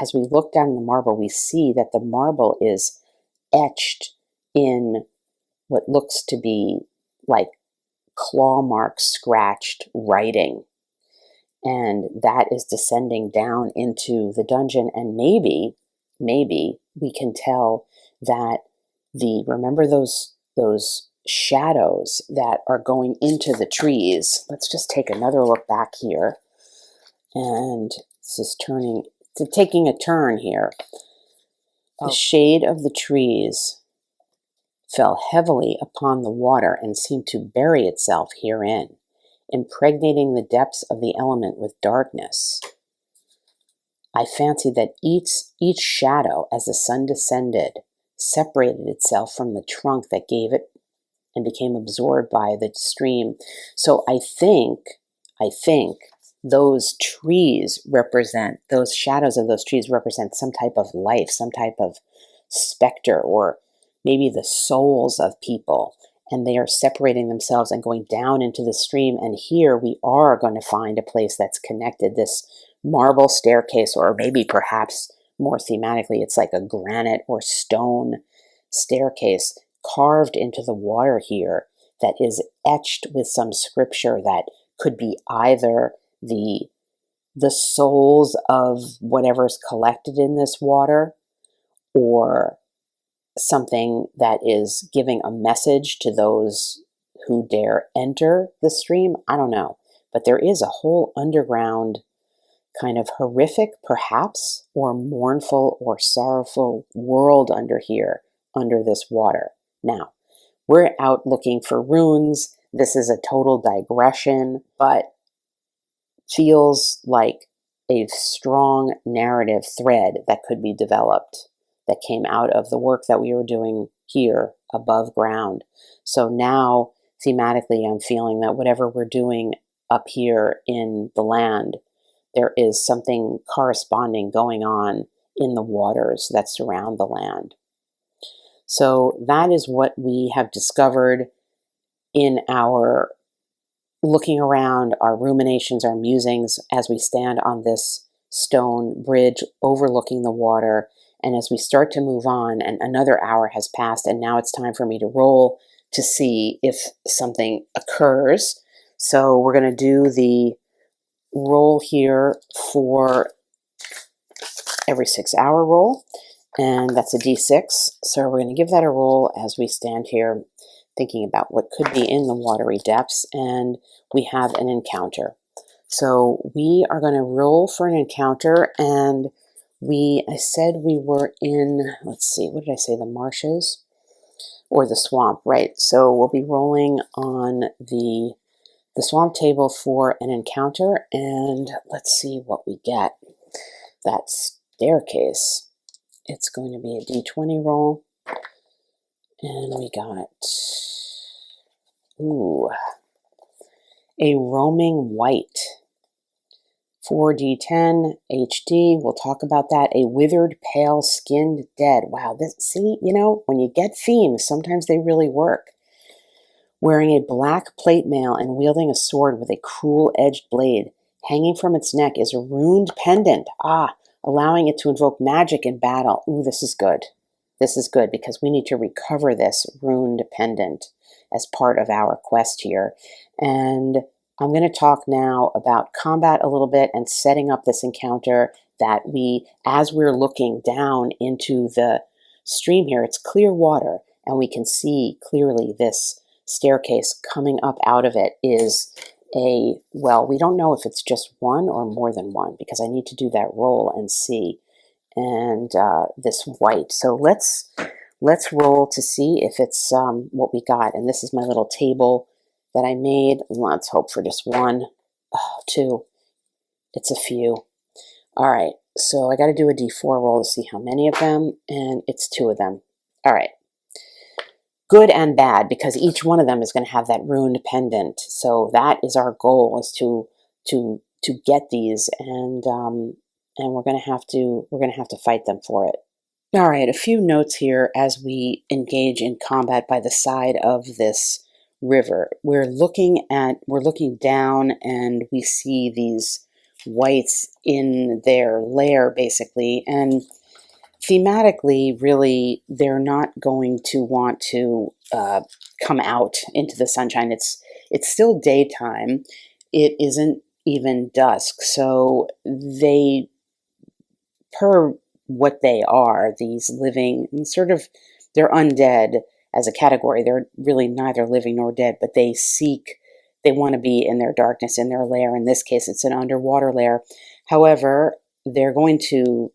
as we look down the marble, we see that the marble is etched in what looks to be like claw marks, scratched writing. And that is descending down into the dungeon. And maybe we can tell that remember those shadows that are going into the trees. Let's just take another look back here. And this is taking a turn here. The shade of the trees fell heavily upon the water and seemed to bury itself herein, impregnating the depths of the element with darkness. I fancied that each shadow, as the sun descended, separated itself from the trunk that gave it and became absorbed by the stream. So I think those shadows of those trees represent some type of life, some type of specter, or maybe the souls of people. And they are separating themselves and going down into the stream. And here we are going to find a place that's connected, this marble staircase, or maybe perhaps more thematically, it's like a granite or stone staircase carved into the water here that is etched with some scripture that could be either the souls of whatever's collected in this water, or something that is giving a message to those who dare enter the stream. I don't know. But there is a whole underground kind of horrific, perhaps, or mournful or sorrowful world under here, under this water. Now, we're out looking for runes. This is a total digression, but feels like a strong narrative thread that could be developed, that came out of the work that we were doing here above ground. So now, thematically, I'm feeling that whatever we're doing up here in the land, there is something corresponding going on in the waters that surround the land. So that is what we have discovered in our looking around, our ruminations, our musings, as we stand on this stone bridge overlooking the water. And as we start to move on, and another hour has passed, and now it's time for me to roll to see if something occurs. So we're going to do the roll here for every 6-hour roll, and that's a d6. So we're going to give that a roll as we stand here thinking about what could be in the watery depths, and we have an encounter. So we are going to roll for an encounter, and I said we were in, let's see, what did I say, the marshes or the swamp, right? So we'll be rolling on the swamp table for an encounter, and let's see what we get. That staircase, it's going to be a d20 roll, and we got, a roaming white. 4d10 HD, we'll talk about that. A withered, pale, skinned dead. Wow, see, when you get themes, sometimes they really work. Wearing a black plate mail and wielding a sword with a cruel-edged blade. Hanging from its neck is a runed pendant. Allowing it to invoke magic in battle. Ooh, this is good. This is good because we need to recover this runed pendant as part of our quest here. And I'm going to talk now about combat a little bit and setting up this encounter that as we're looking down into the stream here, it's clear water, and we can see clearly this staircase coming up out of it is well, we don't know if it's just one or more than one, because I need to do that roll and see. And this white. So let's roll to see if it's what we got. And this is my little table that I made. Let's hope for just one. Oh, two. It's a few. All right. So I got to do a d4 roll to see how many of them, and it's 2 of them. All right. Good and bad, because each one of them is going to have that ruined pendant. So that is our goal, is to get these, and we're going to have to fight them for it. All right, a few notes here as we engage in combat by the side of this river. We're looking down, and we see these whites in their lair, basically, and thematically, really, they're not going to want to come out into the sunshine. It's still daytime. It isn't even dusk, so they, per what they are, these living, sort of, they're undead as a category. They're really neither living nor dead, but they want to be in their darkness, in their lair. In this case, it's an underwater lair. However, they're going to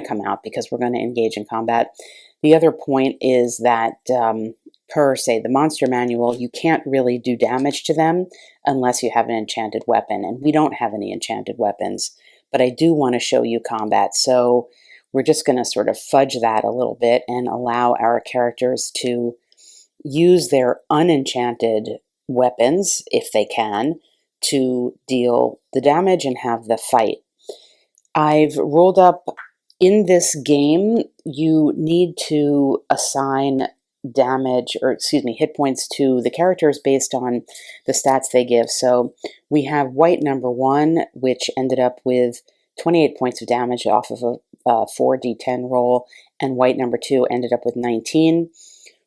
come out because we're going to engage in combat. The other point is that per, say, the monster manual, you can't really do damage to them unless you have an enchanted weapon, and we don't have any enchanted weapons. But I do want to show you combat, so we're just going to sort of fudge that a little bit and allow our characters to use their unenchanted weapons, if they can, to deal the damage and have the fight. I've rolled up, in this game, you need to assign damage, or excuse me, hit points to the characters based on the stats they give. So we have white number 1, which ended up with 28 points of damage off of a 4d10 roll, and white number 2 ended up with 19.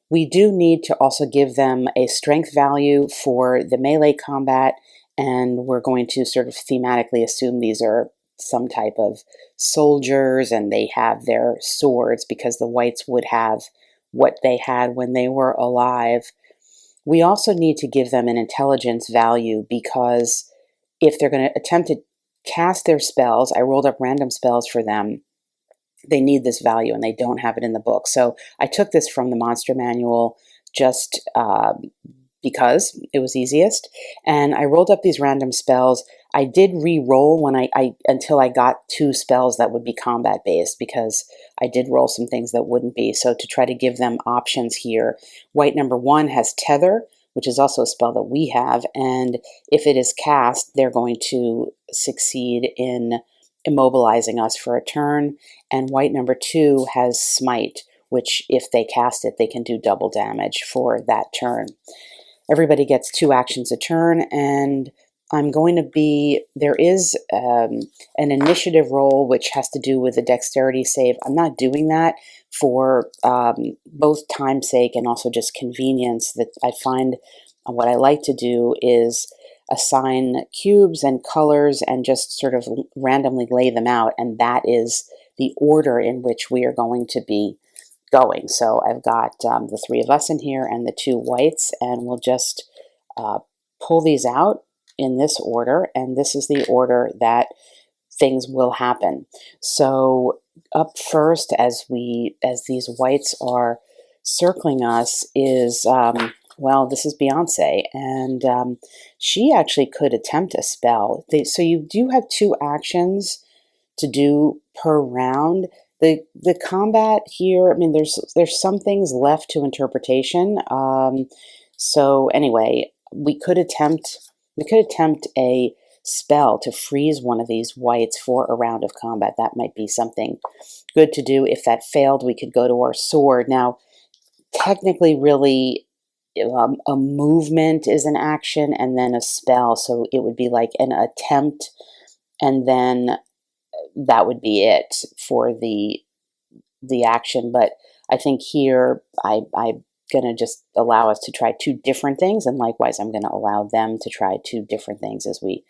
We do need to also give them a strength value for the melee combat, and we're going to sort of thematically assume these are some type of soldiers, and they have their swords, because the whites would have what they had when they were alive. We also need to give them an intelligence value, because if they're going to attempt to cast their spells, I rolled up random spells for them, they need this value, and they don't have it in the book. So I took this from the monster manual just because it was easiest, and I rolled up these random spells. I did re-roll when until I got 2 spells that would be combat based, because I did roll some things that wouldn't be. So to try to give them options here, white number 1 has tether, which is also a spell that we have, and if it is cast, they're going to succeed in immobilizing us for a turn. And white number 2 has smite, which if they cast it, they can do double damage for that turn. Everybody gets 2 actions a turn, and I'm going to be, there is an initiative roll which has to do with a dexterity save. I'm not doing that for both time's sake and also just convenience. That I find what I like to do is assign cubes and colors and just sort of randomly lay them out, and that is the order in which we are going to be going. So I've got the 3 of us in here and the 2 whites, and we'll just pull these out in this order, and this is the order that things will happen. So up first, as these whites are circling us, is well, this is Beyonce, and she actually could attempt a spell. So you do have 2 actions to do per round. The combat here, I mean, there's some things left to interpretation. So anyway, we could attempt a spell to freeze one of these whites for a round of combat. That might be something good to do. If that failed, we could go to our sword. Now, technically, really, a movement is an action and then a spell, so it would be like an attempt, and then that would be it for the action. But I think here I'm going to just allow us to try 2 different things, and likewise I'm going to allow them to try 2 different things as we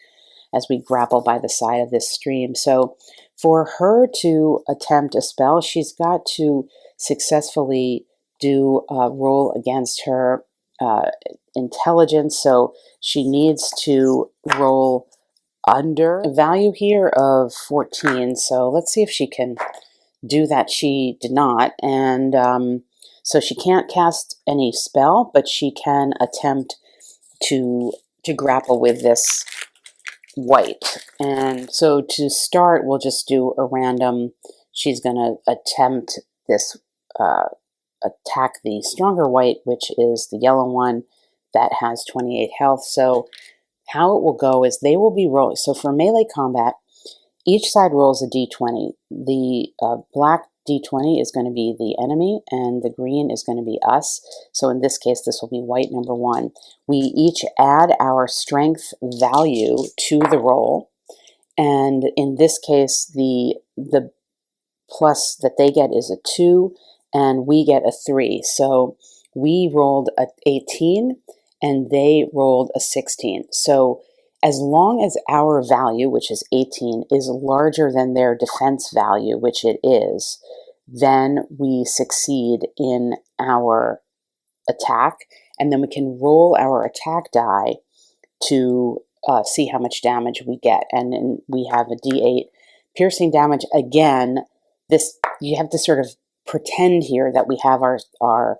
grapple by the side of this stream. So for her to attempt a spell, she's got to successfully do a roll against her intelligence, so she needs to roll under a value here of 14. So let's see if she can do that. She did not, and so she can't cast any spell, but she can attempt to grapple with this white. And so to start, we'll just do a random. She's going to attempt this, attack the stronger white, which is the yellow one that has 28 health. So how it will go is they will be rolling. So for melee combat, each side rolls a d20. The black d20 is going to be the enemy, and the green is going to be us. So in this case, this will be white number 1. We each add our strength value to the roll, and in this case, the plus that they get is a 2, and we get a 3. So we rolled a 18, and they rolled a 16. So as long as our value, which is 18, is larger than their defense value, which it is, then we succeed in our attack, and then we can roll our attack die to see how much damage we get. And then we have a d8 piercing damage. Again, this, you have to sort of pretend here that we have our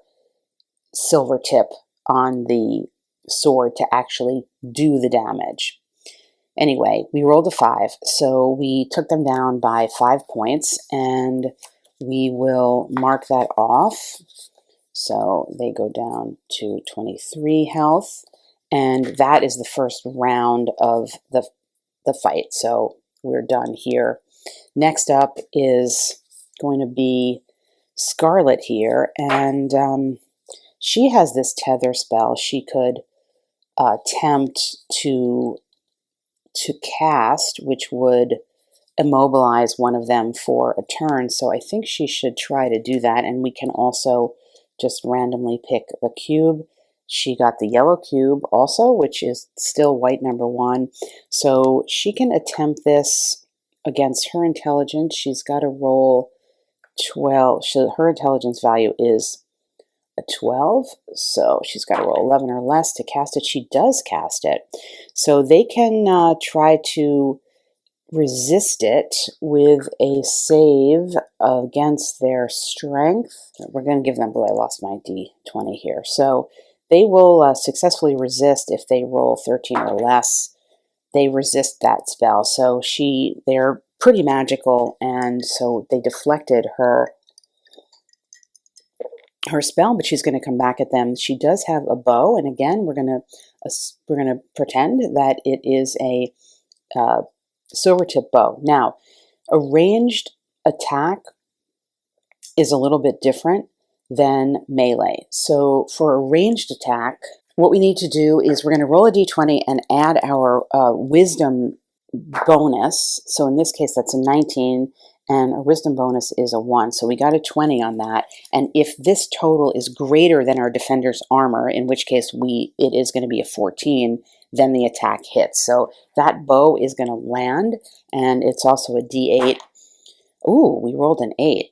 silver tip on the sword to actually do the damage. Anyway, we rolled a 5, so we took them down by 5 points, and we will mark that off. So they go down to 23 health, and that is the first round of the fight. So we're done here. Next up is going to be Scarlet here, and she has this tether spell. She could attempt to cast, which would immobilize one of them for a turn. So I think she should try to do that, and we can also just randomly pick a cube. She got the yellow cube also, which is still white number 1. So she can attempt this against her intelligence. She's got to roll 12. Her intelligence value is a 12, so she's got to roll 11 or less to cast it. She does cast it. So they can try to resist it with a save against their strength. We're going to give them, I lost my d20 here. So they will successfully resist if they roll 13 or less. They resist that spell. So they're pretty magical, and so they deflected her spell, but she's going to come back at them. She does have a bow, and again, we're going to pretend that it is a silver tip bow. Now, a ranged attack is a little bit different than melee. So for a ranged attack, what we need to do is we're going to roll a d20 and add our wisdom bonus. So in this case, that's a 19, and a wisdom bonus is a 1. So we got a 20 on that. And if this total is greater than our defender's armor, in which case it is going to be a 14, then the attack hits. So that bow is going to land, and it's also a d8. Ooh, we rolled an 8.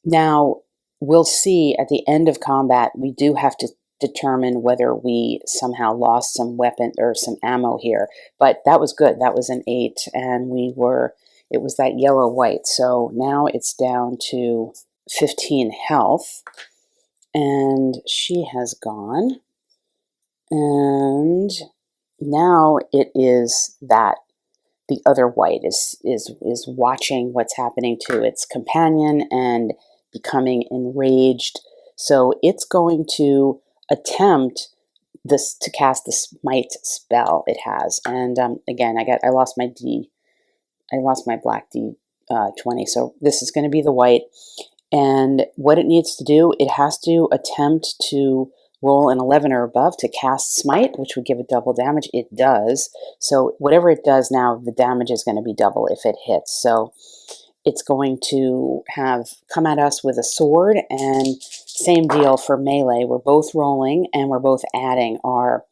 Now, we'll see at the end of combat, we do have to determine whether we somehow lost some weapon or some ammo here. But that was good. That was an 8, and it was that yellow-white. So now it's down to 15 health, and she has gone. And now it is that the other white is watching what's happening to its companion and becoming enraged. So it's going to attempt to cast the smite spell it has. And again, I lost my black d20. So this is going to be the white. And what it needs to do, it has to attempt to roll an 11 or above to cast smite, which would give it double damage. It does. So whatever it does now, the damage is going to be double if it hits. So it's going to come at us with a sword, and same deal for melee. We're both rolling, and we're both adding our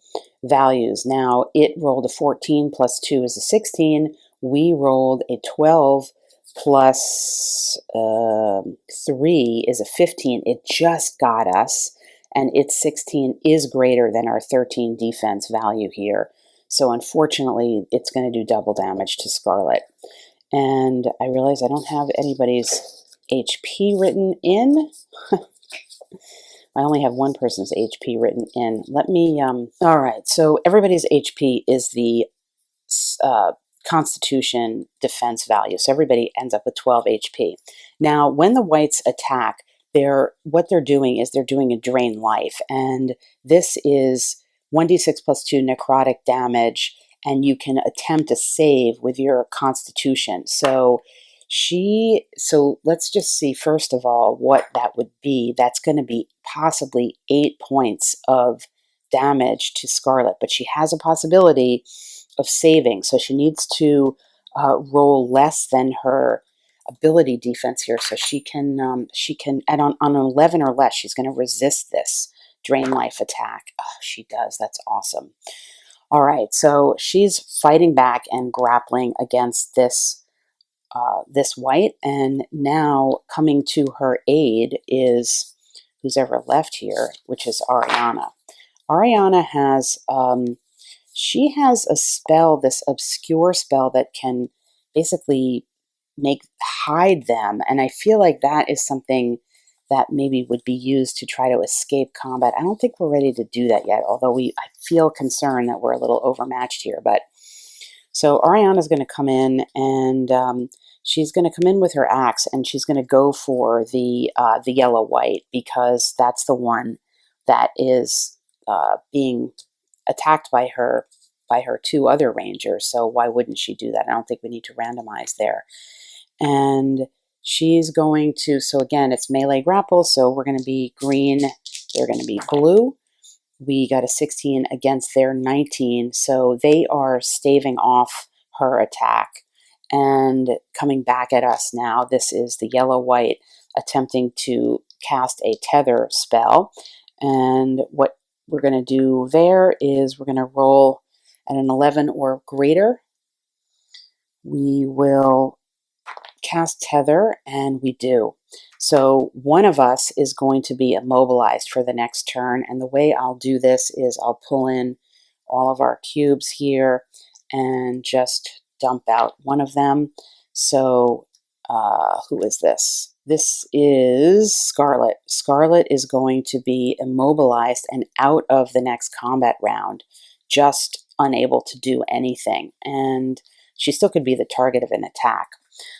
values. Now, it rolled a 14 plus 2 is a 16. We rolled a 12 plus 3 is a 15. It just got us. and its 16 is greater than our 13 defense value here. So unfortunately, it's going to do double damage to Scarlet. And I realize I don't have anybody's HP written in. I only have one person's HP written in. Let me, all right, so everybody's HP is the Constitution defense value. So everybody ends up with 12 HP. Now, when the whites attack, what they're doing is they're doing a drain life. And this is 1d6 plus 2 necrotic damage, and you can attempt a save with your Constitution. So let's just see first of all what that would be. That's going to be possibly 8 points of damage to Scarlet, but she has a possibility of saving, so she needs to roll less than her ability defense here, so she can and on an 11 or less, she's going to resist this drain life attack. Oh, she does. That's awesome. All right, so she's fighting back and grappling against this white, and now coming to her aid is who's ever left here, which is Ariana. Ariana has she has a spell, this obscure spell that can basically hide them, and I feel like that is something that maybe would be used to try to escape combat. I don't think we're ready to do that yet, although I feel concerned that we're a little overmatched here. But so Ariana's going to come in, and she's going to come in with her axe, and she's going to go for the yellow-white, because that's the one that is being attacked by her two other rangers. So why wouldn't she do that? I don't think we need to randomize there. And she's going to, so again, it's melee grapple, so we're going to be green, they're going to be blue. We got a 16 against their 19, so they are staving off her attack and coming back at us now. This is the yellow-white attempting to cast a tether spell, and what we're going to do there is we're going to roll at an 11 or greater. We will cast tether, and we do. So one of us is going to be immobilized for the next turn, and the way I'll do this is I'll pull in all of our cubes here and just dump out one of them. So who is this? This is Scarlet. Scarlet is going to be immobilized and out of the next combat round, just unable to do anything, and she still could be the target of an attack.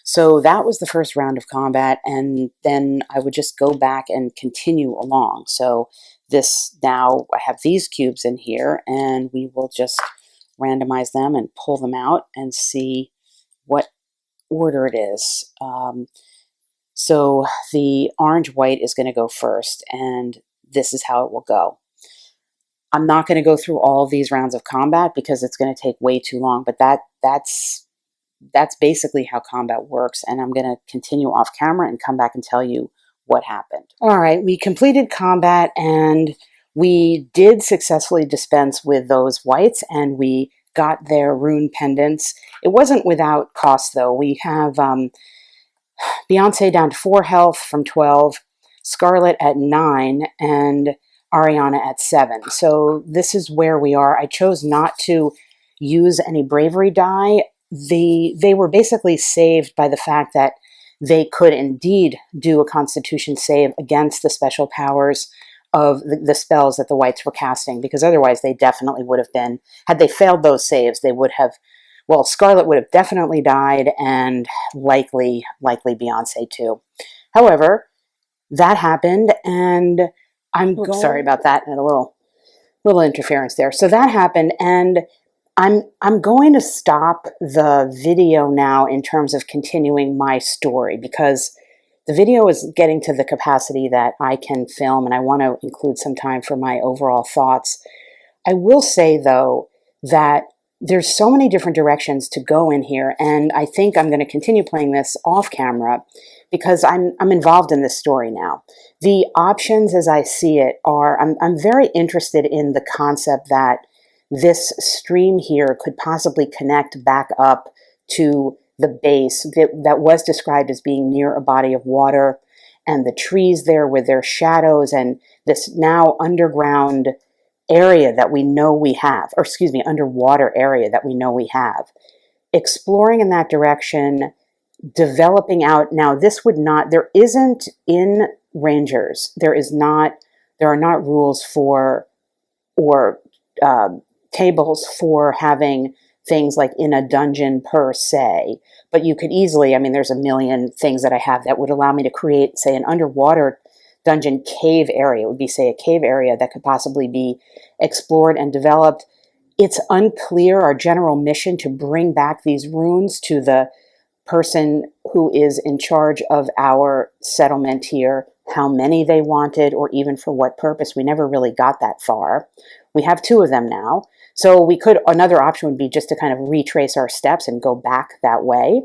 So that was the first round of combat, and then I would just go back and continue along. So now I have these cubes in here, and we will just randomize them and pull them out and see what order it is. So the orange-white is going to go first, and this is how it will go. I'm not going to go through all of these rounds of combat because it's going to take way too long, but that's basically how combat works, and I'm going to continue off camera and come back and tell you what happened. All right, we completed combat, and we did successfully dispense with those whites, and we got their rune pendants. It wasn't without cost, though. We have Beyonce down to 4 health from 12, Scarlet at 9, and Ariana at 7. So this is where we are. I chose not to use any bravery die. They were basically saved by the fact that they could indeed do a Constitution save against the special powers of the spells that the whites were casting, because otherwise they definitely would have been, had they failed those saves, they would have, well, Scarlet would have definitely died, and likely Beyonce too. However, that happened, and sorry about that, and a little interference there. So that happened, and I'm going to stop the video now in terms of continuing my story, because the video is getting to the capacity that I can film, and I want to include some time for my overall thoughts. I will say, though, that there's so many different directions to go in here, and I think I'm going to continue playing this off camera because I'm involved in this story now. The options as I see it are, I'm very interested in the concept that this stream here could possibly connect back up to the base that was described as being near a body of water, and the trees there with their shadows, and this now underground area that we know we have, or excuse me, underwater area that we know we have. Exploring in that direction, developing out. Now, this would not, there isn't in Rangers, there are not rules for, or tables for having things like in a dungeon per se, but you could easily, I mean, there's a million things that I have that would allow me to create, say, an underwater dungeon cave area. It would be, say, a cave area that could possibly be explored and developed. It's unclear, our general mission, to bring back these runes to the person who is in charge of our settlement here, how many they wanted, or even for what purpose. We never really got that far. We have 2 of them now. So we could, another option would be just to kind of retrace our steps and go back that way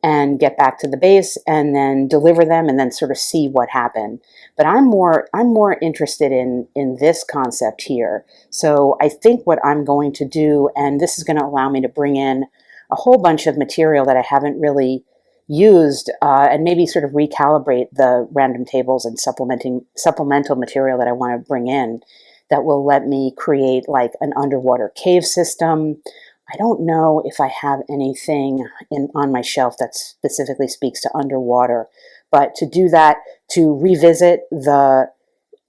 and get back to the base and then deliver them and then sort of see what happened. But I'm more interested in this concept here. So I think what I'm going to do, and this is going to allow me to bring in a whole bunch of material that I haven't really used, and maybe sort of recalibrate the random tables and supplemental material that I want to bring in, that will let me create like an underwater cave system. I don't know if I have anything on my shelf that specifically speaks to underwater, but to do that, to revisit the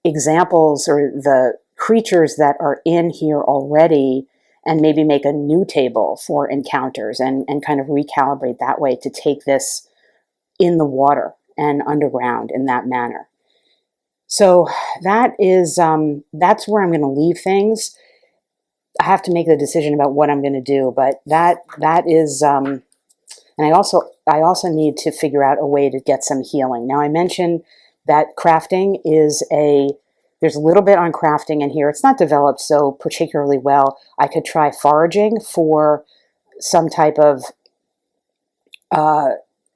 examples or the creatures that are in here already, and maybe make a new table for encounters and kind of recalibrate that way to take this in the water and underground in that manner. So that is, that's where I'm going to leave things. I have to make the decision about what I'm going to do, but that is, and I also need to figure out a way to get some healing. Now, I mentioned that crafting is there's a little bit on crafting in here. It's not developed so particularly well. I could try foraging for some type of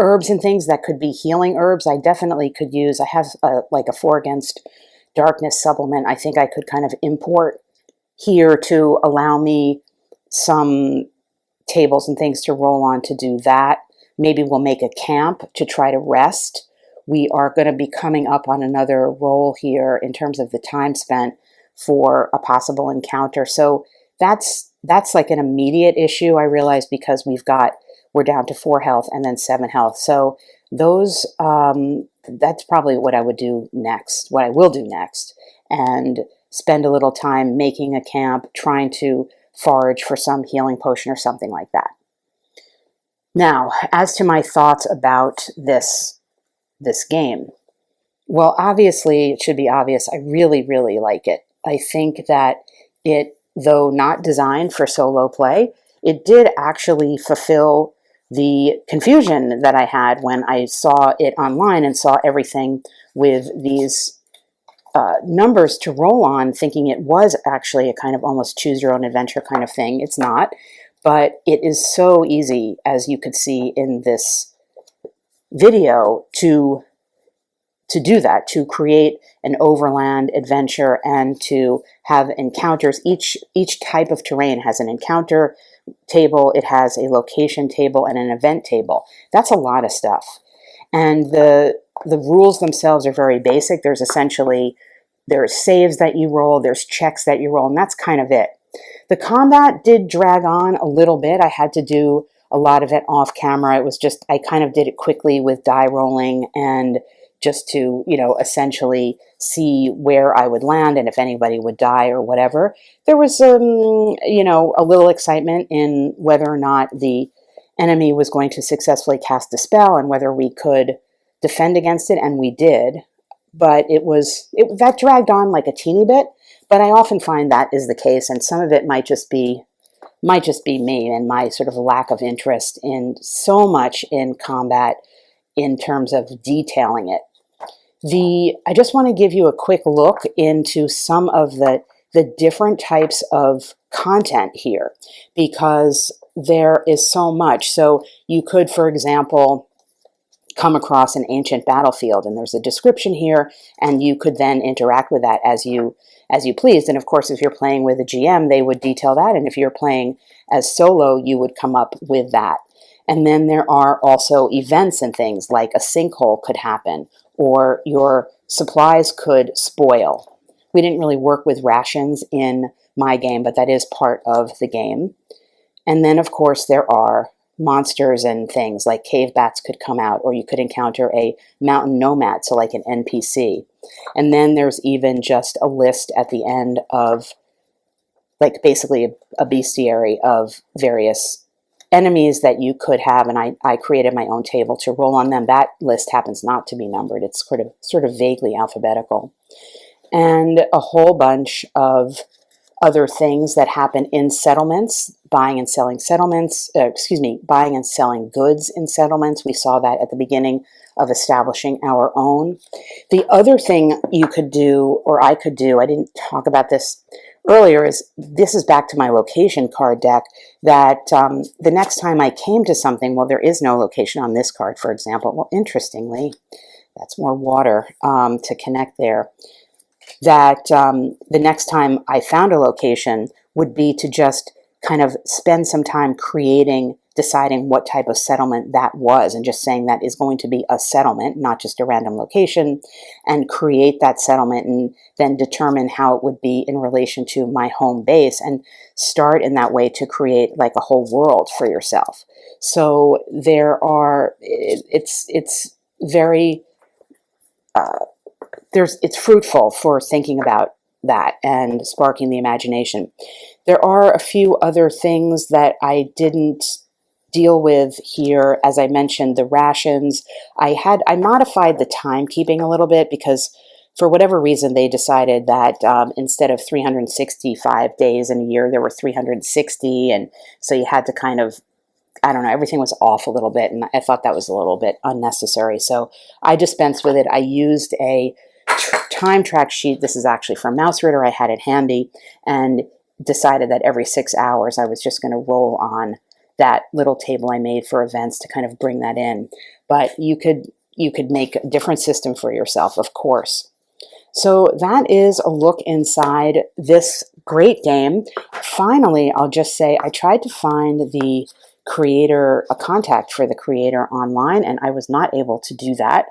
herbs and things that could be healing herbs. I definitely could use, I have like a 4 against darkness supplement I think I could kind of import here to allow me some tables and things to roll on to do that. Maybe we'll make a camp to try to rest. We are going to be coming up on another roll here in terms of the time spent for a possible encounter. So that's like an immediate issue, I realize, because we're down to 4 health and then 7 health. So those, that's probably what I would do next, what I will do next, and spend a little time making a camp, trying to forage for some healing potion or something like that. Now, as to my thoughts about this game, well, obviously, it should be obvious, I really, really like it. I think that it, though not designed for solo play, it did actually fulfill the confusion that I had when I saw it online and saw everything with these numbers to roll on, thinking it was actually a kind of almost choose your own adventure kind of thing. It's not, but it is so easy, as you could see in this video, to do that, to create an overland adventure and to have encounters. Each type of terrain has an encounter table, it has a location table, and an event table. That's a lot of stuff. And the rules themselves are very basic. There's saves that you roll, there's checks that you roll, and that's kind of it. The combat did drag on a little bit. I had to do a lot of it off camera. It was just, I kind of did it quickly with die rolling and just to, essentially see where I would land and if anybody would die or whatever. There was, a little excitement in whether or not the enemy was going to successfully cast a spell and whether we could defend against it, and we did. But that dragged on like a teeny bit, but I often find that is the case, and some of it might just be me and my sort of lack of interest in so much in combat in terms of detailing it. I just want to give you a quick look into some of the different types of content here, because there is so much. So you could, for example, come across an ancient battlefield, and there's a description here, and you could then interact with that as you pleased. And of course, if you're playing with a GM, they would detail that, and if you're playing as solo, you would come up with that. And then there are also events and things like a sinkhole could happen or your supplies could spoil. We didn't really work with rations in my game, but that is part of the game. And then, of course, there are monsters and things like cave bats could come out, or you could encounter a mountain nomad, so like an NPC. And then there's even just a list at the end of like basically a bestiary of various enemies that you could have, and I created my own table to roll on them. That list happens not to be numbered. It's sort of vaguely alphabetical. And a whole bunch of other things that happen in settlements, buying and selling settlements, buying and selling goods in settlements. We saw that at the beginning of establishing our own. The other thing you could do, or I could do, I didn't talk about this earlier, is this is back to my location card deck, that the next time I came to something, well, there is no location on this card, for example. Well, interestingly, that's more water to connect there. That the next time I found a location would be to just kind of spend some time deciding what type of settlement that was, and just saying that is going to be a settlement, not just a random location, and create that settlement and then determine how it would be in relation to my home base, and start in that way to create like a whole world for yourself. So it's very, it's fruitful for thinking about that and sparking the imagination. There are a few other things that I didn't deal with here. As I mentioned, the rations. I modified the timekeeping a little bit because for whatever reason they decided that instead of 365 days in a year, there were 360, and so you had to kind of, I don't know, everything was off a little bit, and I thought that was a little bit unnecessary. So I dispensed with it. I used a time track sheet. This is actually from Mouse Ritter. I had it handy and decided that every 6 hours I was just going to roll on that little table I made for events to kind of bring that in. But you could make a different system for yourself, of course. So that is a look inside this great game. Finally, I'll just say I tried to find the creator, a contact for the creator online, and I was not able to do that.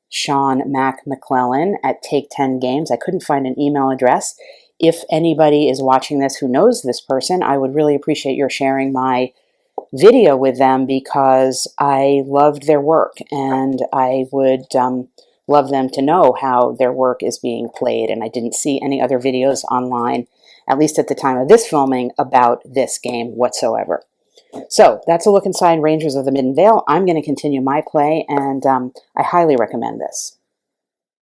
Sean Mac McClellan at Take 10 Games. I couldn't find an email address. If anybody is watching this who knows this person, I would really appreciate your sharing my video with them, because I loved their work, and I would love them to know how their work is being played. And I didn't see any other videos online, at least at the time of this filming, about this game whatsoever. So that's a look inside Rangers of the Midden Vale. I'm going to continue my play, and I highly recommend this.